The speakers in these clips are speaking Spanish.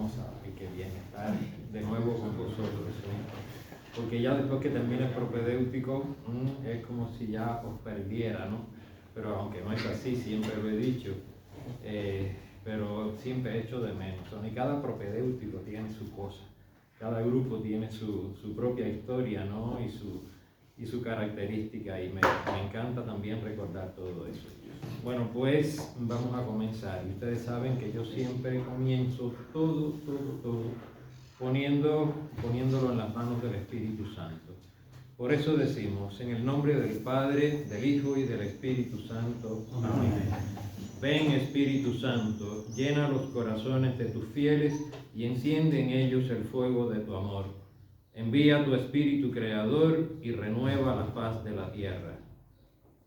vamos a, el que viene, estar de nuevo con vosotros, ¿sí? Porque ya después que termine el propedéutico, es como si ya os perdiera, ¿no? Pero aunque no es así, siempre lo he dicho, pero siempre he hecho de menos, ¿no? Y cada propedéutico tiene su cosa, cada grupo tiene su propia historia, ¿no? Y su característica, y me encanta también recordar todo eso. Bueno, pues vamos a comenzar. Y ustedes saben que yo siempre comienzo todo poniéndolo en las manos del Espíritu Santo. Por eso decimos, en el nombre del Padre, del Hijo y del Espíritu Santo. Amén. Ven, Espíritu Santo, llena los corazones de tus fieles y enciende en ellos el fuego de tu amor. Envía tu Espíritu Creador y renueva la faz de la tierra.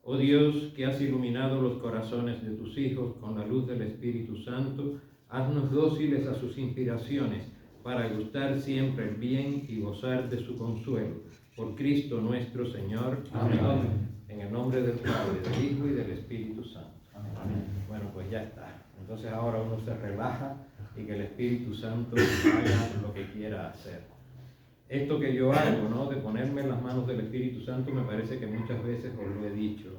Oh Dios, que has iluminado los corazones de tus hijos con la luz del Espíritu Santo, haznos dóciles a sus inspiraciones para gustar siempre el bien y gozar de su consuelo. Por Cristo nuestro Señor. Amén. Amén. En el nombre del Padre, del Hijo y del Espíritu Santo. Amén. Bueno, pues ya está. Entonces ahora uno se relaja y que el Espíritu Santo haga lo que quiera hacer. Esto que yo hago, ¿no? De ponerme en las manos del Espíritu Santo, me parece que muchas veces os lo he dicho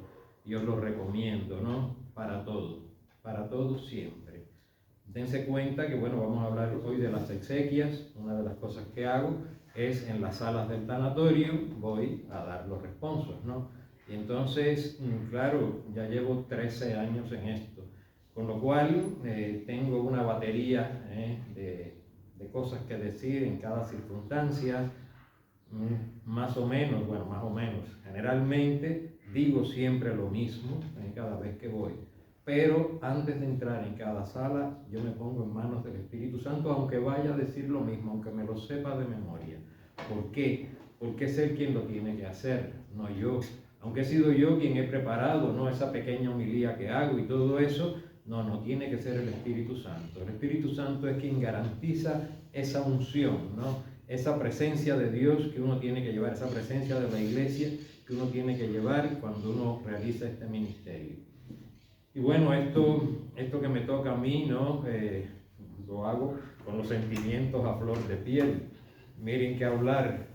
y os lo recomiendo, ¿no? Para todo siempre. Dense cuenta que, bueno, vamos a hablar hoy de las exequias. Una de las cosas que hago es en las salas del tanatorio, voy a dar los responsos, ¿no? Y entonces, claro, ya llevo 13 años en esto, con lo cual tengo una batería de cosas que decir en cada circunstancia, más o menos, generalmente digo siempre lo mismo cada vez que voy, pero antes de entrar en cada sala yo me pongo en manos del Espíritu Santo, aunque vaya a decir lo mismo, aunque me lo sepa de memoria. ¿Por qué? Porque es Él quien lo tiene que hacer, no yo. Aunque he sido yo quien he preparado, ¿no?, esa pequeña homilía que hago y todo eso, no tiene que ser el Espíritu Santo. El Espíritu Santo es quien garantiza esa unción, ¿no? Esa presencia de Dios que uno tiene que llevar, esa presencia de la iglesia que uno tiene que llevar cuando uno realiza este ministerio. Y bueno, esto que me toca a mí, ¿no? Lo hago con los sentimientos a flor de piel. Miren que hablar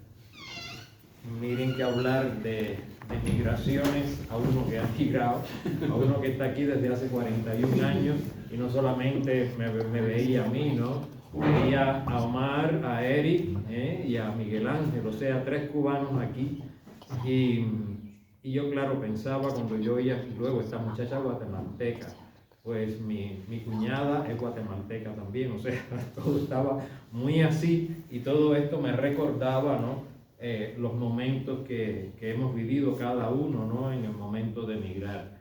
de migraciones a uno que ha migrado, a uno que está aquí desde hace 41 años y no solamente me veía a mí, ¿no? Veía a Omar, a Eric y a Miguel Ángel, o sea, 3 cubanos aquí. Y yo, claro, pensaba cuando yo oía, luego esta muchacha guatemalteca, pues mi cuñada es guatemalteca también, o sea, todo estaba muy así y todo esto me recordaba, ¿no?, los momentos que hemos vivido cada uno, ¿no?, en el momento de emigrar.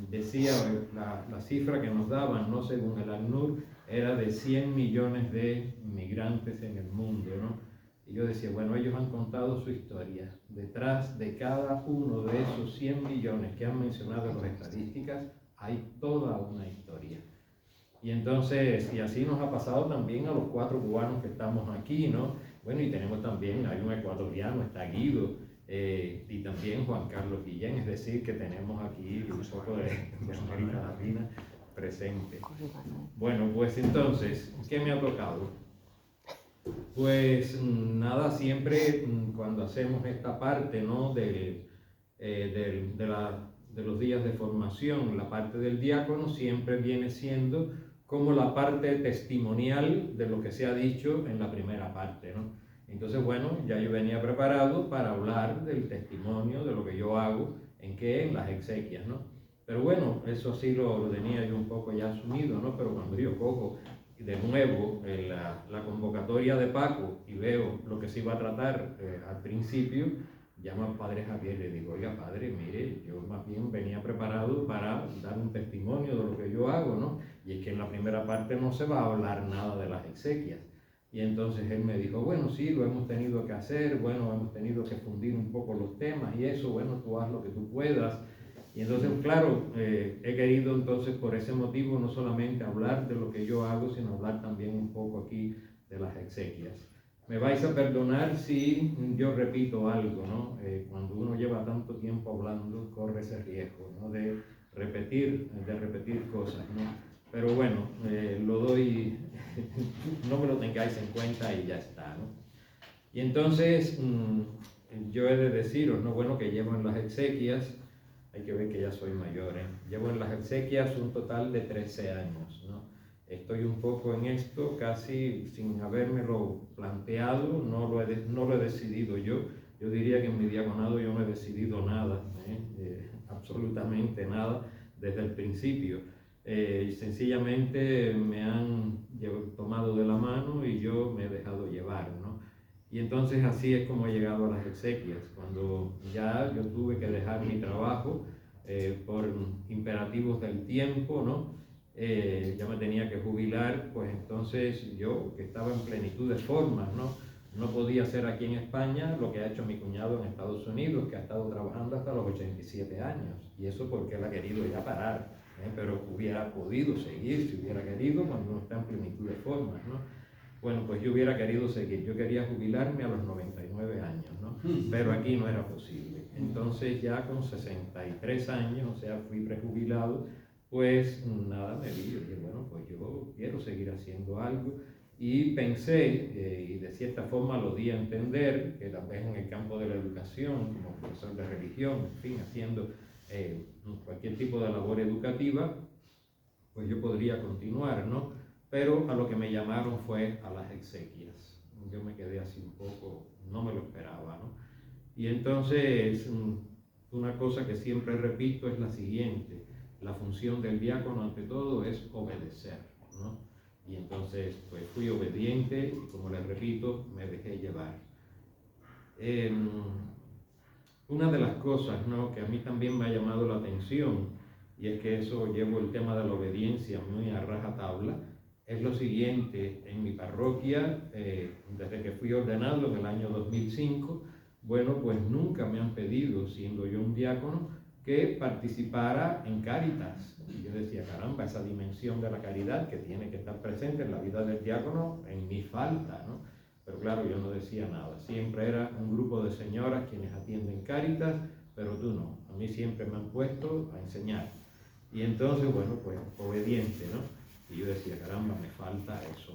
Decía la cifra que nos daban, ¿no?, según el ACNUR, era de 100 millones de migrantes en el mundo, ¿no? Y yo decía, bueno, ellos han contado su historia. Detrás de cada uno de esos 100 millones que han mencionado en las estadísticas, hay toda una historia. Y entonces, y así nos ha pasado también a los 4 cubanos que estamos aquí, ¿no? Bueno, y tenemos también, hay un ecuatoriano, está Guido, y también Juan Carlos Guillén, es decir, que tenemos aquí un poco de América Latina presente. Bueno, pues entonces, ¿qué me ha tocado? Pues nada, siempre cuando hacemos esta parte, ¿no?, de los días de formación, la parte del diácono siempre viene siendo como la parte testimonial de lo que se ha dicho en la primera parte, ¿no? Entonces, bueno, ya yo venía preparado para hablar del testimonio, de lo que yo hago, en las exequias, ¿no? Pero bueno, eso sí lo tenía yo un poco ya asumido, ¿no? Pero cuando yo cojo de nuevo la convocatoria de Paco y veo lo que se iba a tratar al principio, llamo al padre Javier y le digo, oiga padre, mire, yo más bien venía preparado para dar un testimonio de lo que yo hago, ¿no? Y es que en la primera parte no se va a hablar nada de las exequias. Y entonces él me dijo, bueno, sí, lo hemos tenido que hacer, bueno, hemos tenido que fundir un poco los temas y eso, bueno, tú haz lo que tú puedas. Y entonces, claro, he querido entonces por ese motivo no solamente hablar de lo que yo hago, sino hablar también un poco aquí de las exequias. Me vais a perdonar si yo repito algo, ¿no? Cuando uno lleva tanto tiempo hablando, corre ese riesgo, ¿no?, de repetir cosas, ¿no? Pero bueno, lo doy no me lo tengáis en cuenta y ya está, ¿no? Y entonces, yo he de deciros, ¿no? Bueno, que llevo en las exequias, hay que ver que ya soy mayor, ¿eh? Llevo en las exequias un total de 13 años, ¿no? Estoy un poco en esto, casi sin habérmelo planteado, no lo he decidido yo. Yo diría que en mi diaconado yo no he decidido nada, absolutamente nada, desde el principio. Sencillamente me han tomado de la mano y yo me he dejado llevar, ¿no? Y entonces así es como he llegado a las exequias, cuando ya yo tuve que dejar mi trabajo por imperativos del tiempo, ¿no? Ya me tenía que jubilar, pues entonces yo, que estaba en plenitud de formas, ¿no? No podía hacer aquí en España lo que ha hecho mi cuñado en Estados Unidos, que ha estado trabajando hasta los 87 años, y eso porque él ha querido ya parar, pero hubiera podido seguir si hubiera querido cuando uno está en plenitud de formas, ¿no? Bueno, pues yo hubiera querido seguir, yo quería jubilarme a los 99 años, ¿no? Pero aquí no era posible. Entonces ya con 63 años, o sea, fui prejubilado, pues nada, me vi, yo dije, bueno, pues yo quiero seguir haciendo algo. Y pensé, y de cierta forma lo di a entender, que tal vez en el campo de la educación, como profesor de religión, en fin, haciendo cualquier tipo de labor educativa, pues yo podría continuar, ¿no? Pero a lo que me llamaron fue a las exequias. Yo me quedé así un poco, no me lo esperaba, ¿no? Y entonces, una cosa que siempre repito es la siguiente: la función del diácono ante todo es obedecer, ¿no? Y entonces, pues fui obediente y, como les repito, me dejé llevar. Una de las cosas, ¿no?, que a mí también me ha llamado la atención, y es que eso llevo el tema de la obediencia muy a rajatabla, es lo siguiente: en mi parroquia, desde que fui ordenado en el año 2005, bueno, pues nunca me han pedido, siendo yo un diácono, que participara en Cáritas. Y yo decía, caramba, esa dimensión de la caridad que tiene que estar presente en la vida del diácono, en mi falta, ¿no? Pero claro, yo no decía nada. Siempre era un grupo de señoras quienes atienden Cáritas, pero tú no. A mí siempre me han puesto a enseñar. Y entonces, bueno, pues obediente, ¿no? Y yo decía, caramba, me falta eso.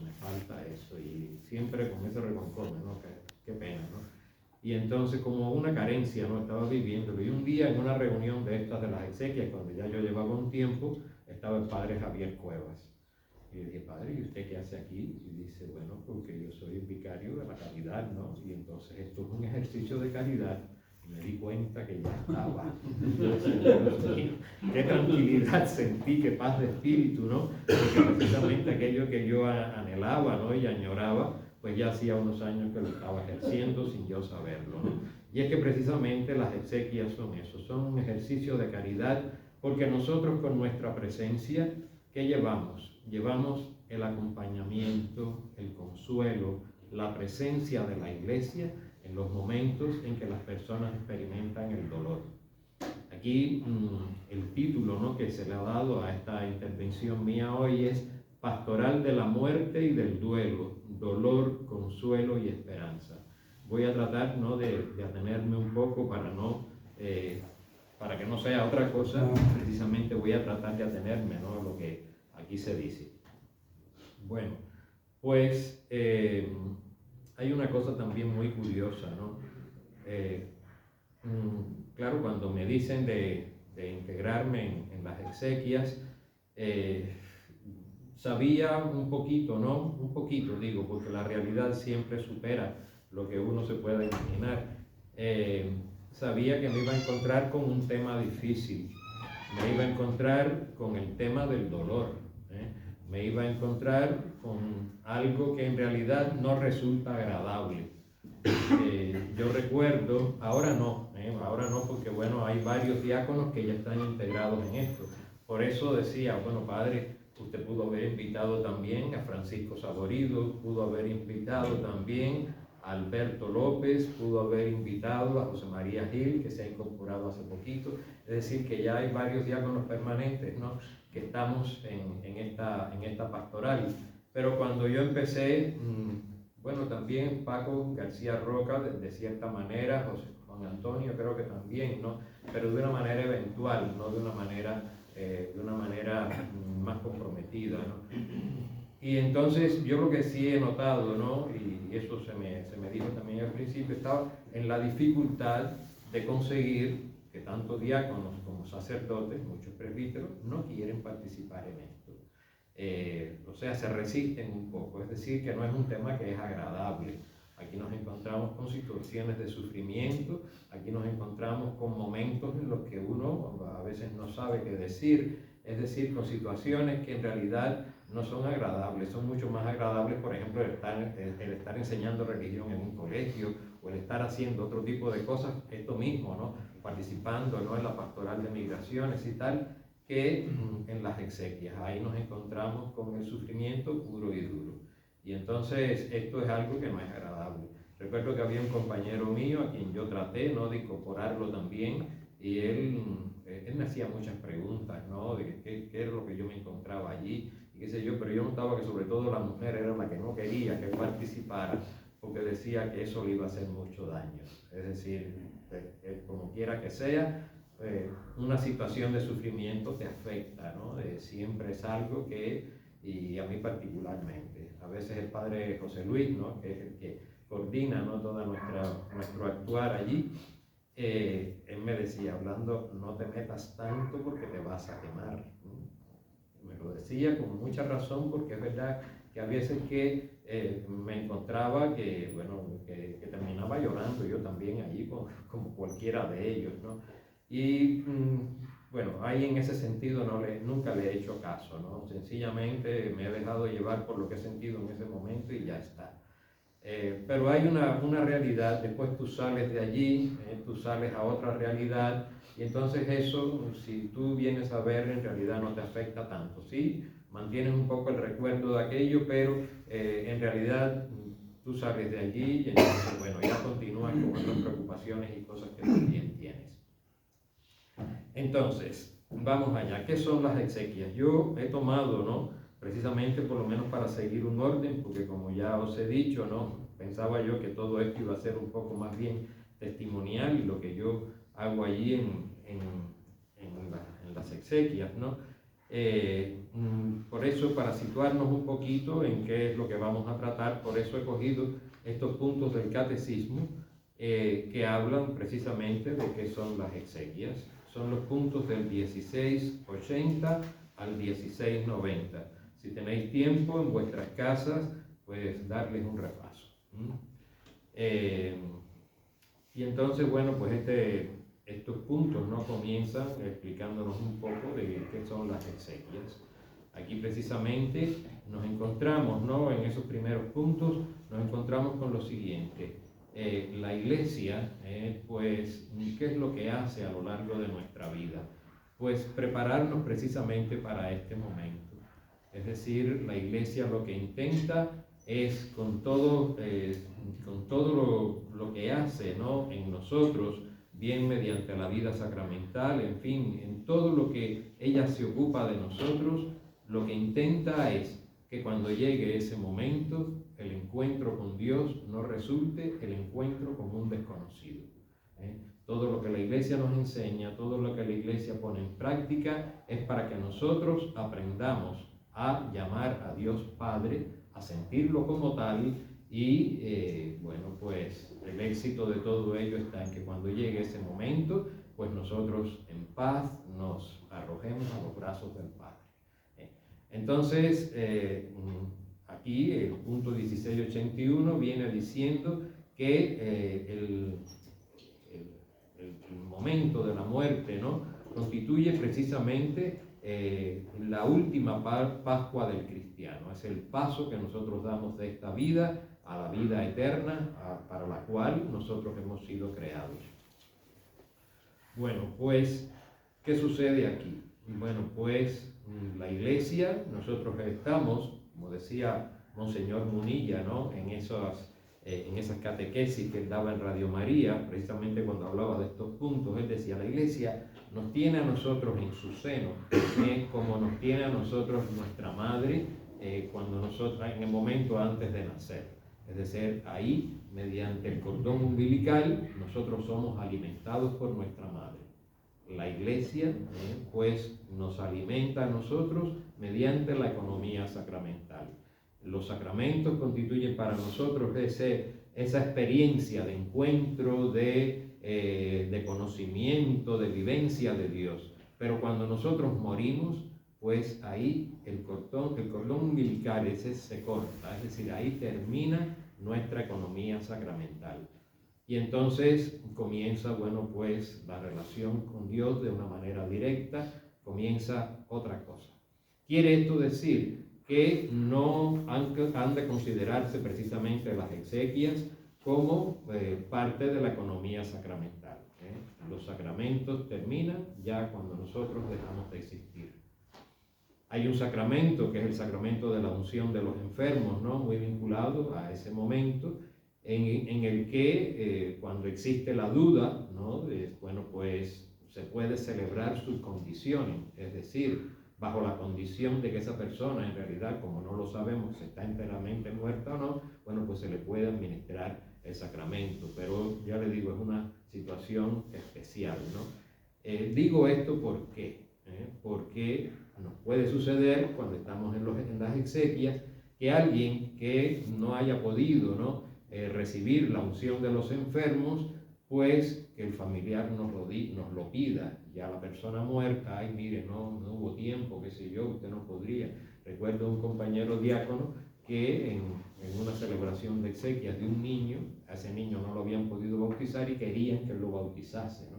Y siempre con ese reconforme, ¿no? Qué pena, ¿no? Y entonces, como una carencia, ¿no?, estaba viviéndolo. Y un día, en una reunión de estas de las exequias, cuando ya yo llevaba un tiempo, estaba el padre Javier Cuevas. Y le dije, padre, ¿y usted qué hace aquí? Y dice, bueno, porque yo soy el vicario de la caridad, ¿no? Y entonces esto es un ejercicio de caridad. Y me di cuenta que ya estaba. Yo decía, Dios mío, qué tranquilidad sentí, qué paz de espíritu, ¿no? Porque precisamente aquello que yo anhelaba, ¿no?, y añoraba, pues ya hacía unos años que lo estaba ejerciendo sin yo saberlo, ¿no? Y es que precisamente las exequias son eso, son un ejercicio de caridad, porque nosotros con nuestra presencia, ¿qué llevamos? Llevamos el acompañamiento, el consuelo, la presencia de la Iglesia en los momentos en que las personas experimentan el dolor. Aquí el título, ¿no?, que se le ha dado a esta intervención mía hoy es Pastoral de la muerte y del duelo, dolor, consuelo y esperanza. Voy a tratar, ¿no?, de atenerme un poco para que no sea otra cosa. Precisamente voy a tratar de atenerme, ¿no?, a lo que aquí se dice. Bueno, pues hay una cosa también muy curiosa, ¿no? Claro, cuando me dicen de integrarme en las exequias, sabía un poquito, ¿no? Un poquito, digo, porque la realidad siempre supera lo que uno se pueda imaginar. Sabía que me iba a encontrar con un tema difícil, me iba a encontrar con el tema del dolor, me iba a encontrar con algo que en realidad no resulta agradable. Yo recuerdo, ahora no porque bueno, hay varios diáconos que ya están integrados en esto. Por eso decía, bueno, padre, usted pudo haber invitado también a Francisco Saborido, pudo haber invitado también a Alberto López, pudo haber invitado a José María Gil, que se ha incorporado hace poquito. Es decir, que ya hay varios diáconos permanentes, ¿no?, que estamos en esta pastoral. Pero cuando yo empecé, bueno, también Paco García Roca, de cierta manera, Juan Antonio creo que también, ¿no?, pero de una manera eventual, no de una manera más comprometida, ¿no? Y entonces yo lo que sí he notado, ¿no? Y eso se me dijo también al principio, estaba en la dificultad de conseguir que tanto diáconos como sacerdotes, muchos presbíteros, no quieren participar en esto. O sea, se resisten un poco, es decir, que no es un tema que es agradable. Aquí nos encontramos con situaciones de sufrimiento, aquí nos encontramos con momentos en los que uno a veces no sabe qué decir, es decir, con situaciones que en realidad no son agradables, son mucho más agradables, por ejemplo, el estar enseñando religión en un colegio o el estar haciendo otro tipo de cosas, esto mismo, ¿no? Participando, ¿no?, en la pastoral de migraciones y tal, que en las exequias. Ahí nos encontramos con el sufrimiento puro y duro. Y entonces esto es algo que no es agradable. Recuerdo que había un compañero mío a quien yo traté, ¿no?, de incorporarlo también, y él me hacía muchas preguntas, ¿no?, de qué era lo que yo me encontraba allí, y qué sé yo, pero yo notaba que sobre todo la mujer era la que no quería que participara, porque decía que eso le iba a hacer mucho daño. Es decir, como quiera que sea, una situación de sufrimiento te afecta, ¿no? Siempre es algo que, y a mí particularmente, a veces el padre José Luis, ¿no?, que es el que coordina, ¿no?, todo nuestro actuar allí, él me decía, hablando, no te metas tanto porque te vas a quemar. Me lo decía con mucha razón, porque es verdad que a veces que me encontraba que, bueno, que terminaba llorando yo también allí, como cualquiera de ellos, ¿no? Y bueno, ahí en ese sentido nunca le he hecho caso, ¿no? Sencillamente me he dejado llevar por lo que he sentido en ese momento y ya está. Pero hay una realidad, después tú sales de allí, tú sales a otra realidad, y entonces eso, si tú vienes a ver, en realidad no te afecta tanto, ¿sí? Mantienes un poco el recuerdo de aquello, pero en realidad tú sales de allí y entonces, bueno, ya continúas con otras preocupaciones y cosas que también tienes. Entonces, vamos allá. ¿Qué son las exequias? Yo he tomado, ¿no?, precisamente por lo menos para seguir un orden, porque como ya os he dicho, ¿no?, pensaba yo que todo esto iba a ser un poco más bien testimonial, y lo que yo hago allí en las exequias, ¿no? Por eso, para situarnos un poquito en qué es lo que vamos a tratar, por eso he cogido estos puntos del catecismo que hablan precisamente de qué son las exequias. Son los puntos del 1680 al 1690. Si tenéis tiempo en vuestras casas, pues darles un repaso. Y entonces, bueno, pues estos puntos, ¿no?, comienzan explicándonos un poco de qué son las exequias. Aquí precisamente nos encontramos, ¿no?, en esos primeros puntos, nos encontramos con lo siguiente. La Iglesia, pues, ¿qué es lo que hace a lo largo de nuestra vida? Pues prepararnos precisamente para este momento. Es decir, la Iglesia lo que intenta es con todo lo que hace, ¿no?, en nosotros, bien mediante la vida sacramental, en fin, en todo lo que ella se ocupa de nosotros, lo que intenta es que cuando llegue ese momento, el encuentro con Dios no resulte el encuentro con un desconocido. Todo lo que la Iglesia nos enseña, todo lo que la Iglesia pone en práctica, es para que nosotros aprendamos a llamar a Dios Padre, a sentirlo como tal, y bueno, pues el éxito de todo ello está en que cuando llegue ese momento, pues nosotros en paz nos arrojemos a los brazos del Padre. Entonces, aquí el punto 1681 viene diciendo que el momento de la muerte, ¿no?, constituye precisamente la última Pascua del cristiano. Es el paso que nosotros damos de esta vida a la vida eterna para la cual nosotros hemos sido creados. Bueno, pues, ¿qué sucede aquí? Bueno, pues la Iglesia, nosotros estamos, como decía Monseñor Munilla, ¿no?, en esas catequesis que él daba en Radio María, precisamente cuando hablaba de estos puntos, él decía, la Iglesia nos tiene a nosotros en su seno, como nos tiene a nosotros nuestra madre cuando nosotros, en el momento antes de nacer. Es decir, ahí, mediante el cordón umbilical, nosotros somos alimentados por nuestra madre. La Iglesia, pues, nos alimenta a nosotros mediante la economía sacramental. Los sacramentos constituyen para nosotros esa experiencia de encuentro, de conocimiento, de vivencia de Dios. Pero cuando nosotros morimos, pues ahí el cordón umbilical ese se corta, es decir, ahí termina nuestra economía sacramental. Y entonces comienza, bueno, pues la relación con Dios de una manera directa, comienza otra cosa. Quiere esto decir que no han de considerarse precisamente las exequias como parte de la economía sacramental. Los sacramentos terminan ya cuando nosotros dejamos de existir. Hay un sacramento que es el sacramento de la unción de los enfermos, ¿no? Muy vinculado a ese momento, en el que cuando existe la duda, ¿no? Bueno, pues se puede celebrar sus condiciones, es decir, bajo la condición de que esa persona en realidad, como no lo sabemos, si está enteramente muerta o no, bueno, pues se le puede administrar el sacramento, pero ya le digo, es una situación especial, ¿no? Digo esto porque nos puede suceder cuando estamos en las exequias que alguien que no haya podido, ¿no? Recibir la unción de los enfermos, pues que el familiar nos lo pida. Ya la persona muerta, ay mire, no hubo tiempo, qué sé yo, usted no podría. Recuerdo un compañero diácono que en una celebración de exequias de un niño, a ese niño no lo habían podido bautizar y querían que lo bautizase, ¿no?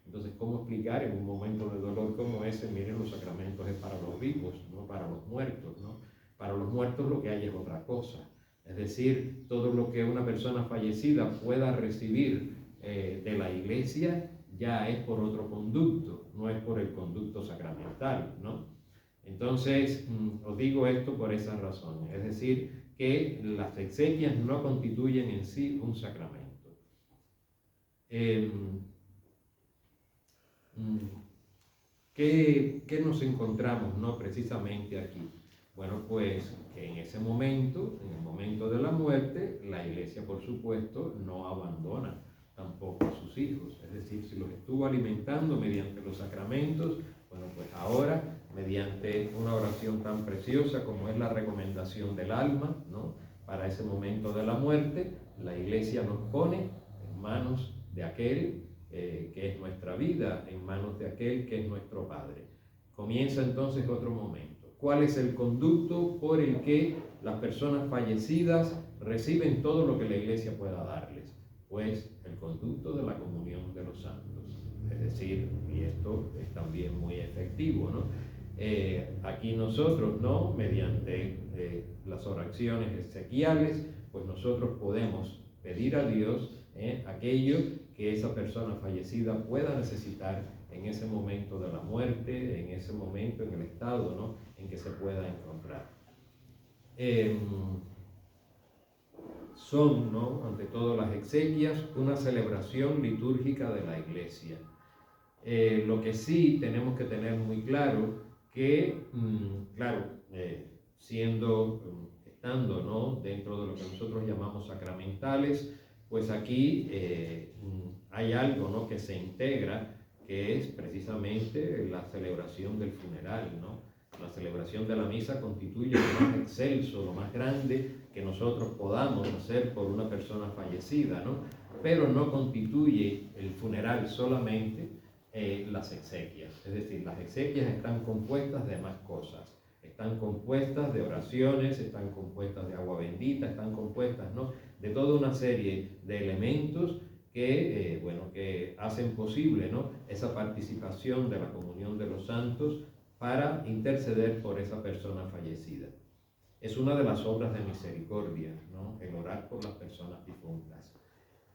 Entonces, ¿cómo explicar en un momento de dolor como ese? Miren, los sacramentos es para los vivos, no para los muertos, ¿no? Para los muertos lo que hay es otra cosa. Es decir, todo lo que una persona fallecida pueda recibir de la iglesia ya es por otro conducto, no es por el conducto sacramental, ¿no? Entonces, os digo esto por esas razones. Es decir, que las exequias no constituyen en sí un sacramento. ¿Qué nos encontramos, no, precisamente aquí? Bueno, pues que en ese momento, en el momento de la muerte, la iglesia, por supuesto, no abandona tampoco a sus hijos. Es decir, si los estuvo alimentando mediante los sacramentos, bueno, pues ahora, mediante una oración tan preciosa como es la recomendación del alma, ¿no? Para ese momento de la muerte, la iglesia nos pone en manos de aquel que es nuestra vida, en manos de aquel que es nuestro Padre. Comienza entonces otro momento. ¿Cuál es el conducto por el que las personas fallecidas reciben todo lo que la iglesia pueda darles? Pues el conducto de la comunión de los santos. Es decir, y esto es también muy efectivo, ¿no? Aquí nosotros, ¿no? Mediante las oraciones exequiales, pues nosotros podemos pedir a Dios aquello que esa persona fallecida pueda necesitar en ese momento de la muerte, en ese momento, en el estado, ¿no? En que se pueda encontrar. Son, ¿no? Ante todo, las exequias una celebración litúrgica de la iglesia. Lo que sí tenemos que tener muy claro que, estando, ¿no? Dentro de lo que nosotros llamamos sacramentales, pues aquí hay algo, ¿no? Que se integra, que es precisamente la celebración del funeral, ¿no? La celebración de la misa constituye lo más excelso, lo más grande que nosotros podamos hacer por una persona fallecida, ¿no? Pero no constituye el funeral solamente las exequias. Es decir, las exequias están compuestas de más cosas. Están compuestas de oraciones, están compuestas de agua bendita, están compuestas, ¿no? De toda una serie de elementos que, que hacen posible, ¿no? Esa participación de la comunión de los santos para interceder por esa persona fallecida. Es una de las obras de misericordia, ¿no? El orar por las personas difuntas.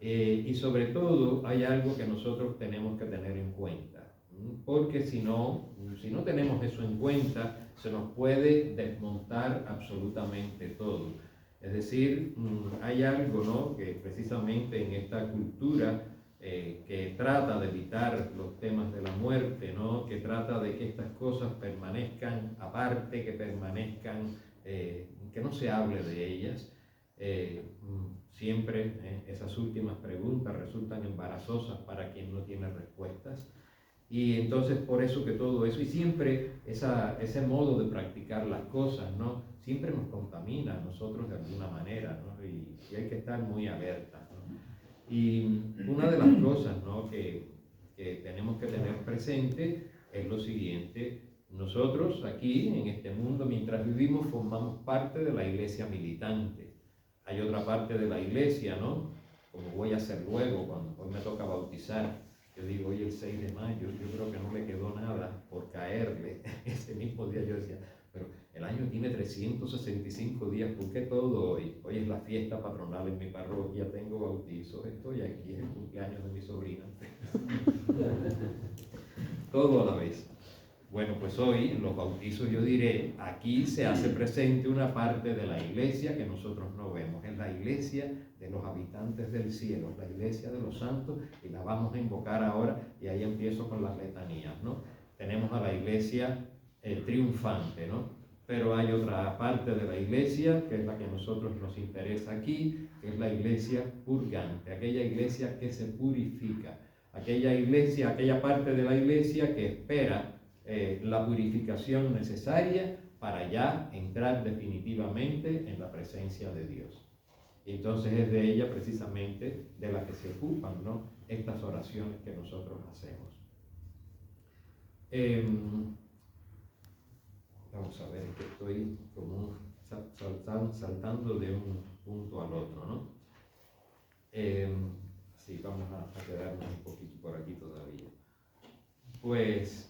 Y sobre todo hay algo que nosotros tenemos que tener en cuenta, porque si no tenemos eso en cuenta, se nos puede desmontar absolutamente todo. Es decir, hay algo, ¿no? Que precisamente en esta cultura que trata de evitar los temas de la muerte, ¿no? Que trata de que estas cosas permanezcan aparte, que permanezcan, que no se hable de ellas. Siempre esas últimas preguntas resultan embarazosas para quien no tiene respuestas. Y entonces por eso que todo eso, y siempre ese modo de practicar las cosas, ¿no? siempre nos contamina a nosotros de alguna manera, ¿no? Y hay que estar muy alerta, ¿no? Y una de las cosas, ¿no?, que tenemos que tener presente es lo siguiente: nosotros aquí en este mundo, mientras vivimos, formamos parte de la iglesia militante. Hay otra parte de la iglesia, ¿no?, como voy a hacer luego, cuando hoy me toca bautizar. Yo digo, hoy el 6 de mayo, yo creo que no le quedó nada por caerle. Ese mismo día yo decía, pero el año tiene 365 días, ¿por qué todo hoy? Hoy es la fiesta patronal en mi parroquia, tengo bautizo, estoy aquí, es el cumpleaños de mi sobrina. Todo a la vez. Bueno, pues hoy en los bautizos yo diré, aquí se hace presente una parte de la iglesia que nosotros no vemos. Es la iglesia de los habitantes del cielo, la iglesia de los santos, y la vamos a invocar ahora, y ahí empiezo con las letanías, ¿no? Tenemos a la iglesia triunfante, ¿no? Pero hay otra parte de la iglesia, que es la que a nosotros nos interesa aquí, que es la iglesia purgante, aquella iglesia que se purifica, aquella iglesia, aquella parte de la iglesia que espera la purificación necesaria para ya entrar definitivamente en la presencia de Dios. Y entonces es de ella precisamente de la que se ocupan, ¿no?, estas oraciones que nosotros hacemos. Vamos a ver, que estoy como saltando de un punto al otro, ¿no? Sí, vamos a quedarnos un poquito por aquí todavía. Pues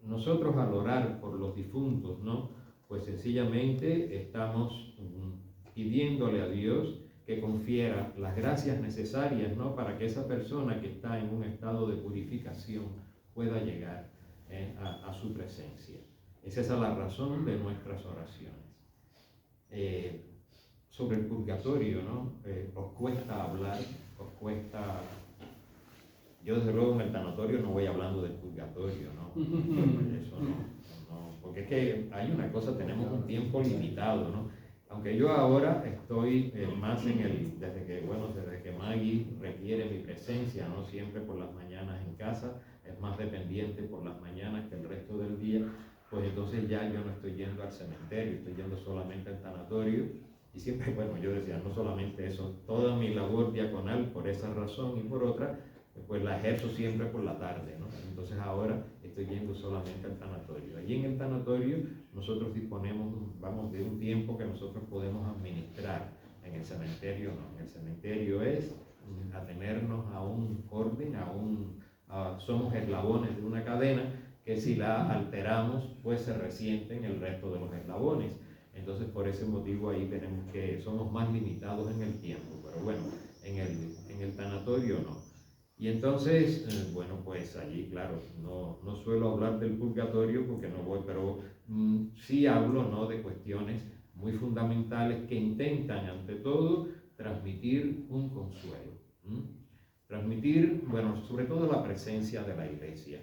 nosotros al orar por los difuntos, ¿no?, pues sencillamente estamos pidiéndole a Dios que confiera las gracias necesarias, ¿no?, para que esa persona que está en un estado de purificación pueda llegar a su presencia. Es esa la razón de nuestras oraciones. Sobre el purgatorio, ¿no?, os cuesta hablar, os cuesta... Yo desde luego en el tanatorio no voy hablando del purgatorio, ¿no? Eso no, porque es que hay una cosa, tenemos un tiempo limitado, ¿no? Aunque yo ahora estoy más desde que Maggie requiere mi presencia, ¿no?, siempre por las mañanas en casa, es más dependiente por las mañanas que el resto del día, pues entonces ya yo no estoy yendo al cementerio, estoy yendo solamente al tanatorio. Y siempre, bueno, yo decía, no solamente eso, toda mi labor diaconal por esa razón y por otra, pues la ejerzo siempre por la tarde, ¿no? Entonces ahora estoy yendo solamente al tanatorio. Allí en el tanatorio nosotros disponemos, vamos, de un tiempo que nosotros podemos administrar. En el cementerio no. En el cementerio es atenernos a un orden, somos eslabones de una cadena que si la alteramos, pues se resienten el resto de los eslabones. Entonces por ese motivo ahí somos más limitados en el tiempo. Pero bueno, en el tanatorio no. Y entonces, bueno, pues allí, claro, no suelo hablar del purgatorio porque no voy, pero sí hablo, ¿no?, de cuestiones muy fundamentales que intentan, ante todo, transmitir un consuelo. Transmitir, bueno, sobre todo la presencia de la iglesia.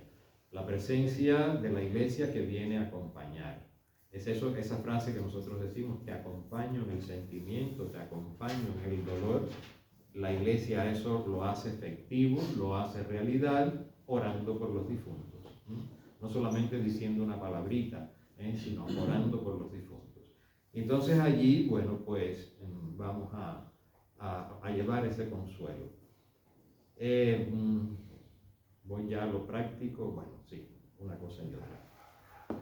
La presencia de la iglesia que viene a acompañar. Es eso, esa frase que nosotros decimos, te acompaño en el sentimiento, te acompaño en el dolor. La iglesia eso lo hace efectivo, lo hace realidad, orando por los difuntos. No solamente diciendo una palabrita, sino orando por los difuntos. Entonces allí, bueno, pues vamos a llevar ese consuelo. Voy ya a lo práctico, bueno, sí, una cosa y otra.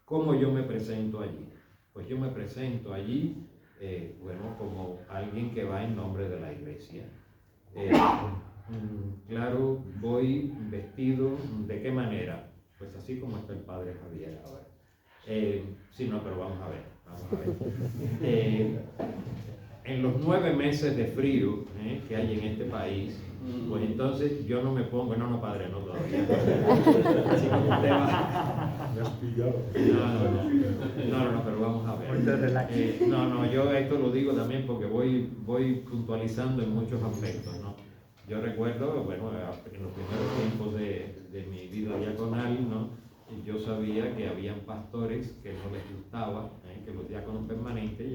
¿Cómo yo me presento allí? Pues yo me presento allí bueno, como alguien que va en nombre de la iglesia. Claro, voy vestido, ¿de qué manera? Pues así como está el padre Javier ahora. Sí, no, pero vamos a ver. En los 9 meses de frío que hay en este país, pues entonces yo no me pongo, no padre, no todavía. Así como usted va. Me has pillado. No, pero vamos a ver. Yo esto lo digo también porque voy puntualizando en muchos aspectos, ¿no? Yo recuerdo, bueno, en los primeros tiempos de mi vida diaconal, ¿no?, yo sabía que habían pastores que no les gustaba que los diáconos permanentes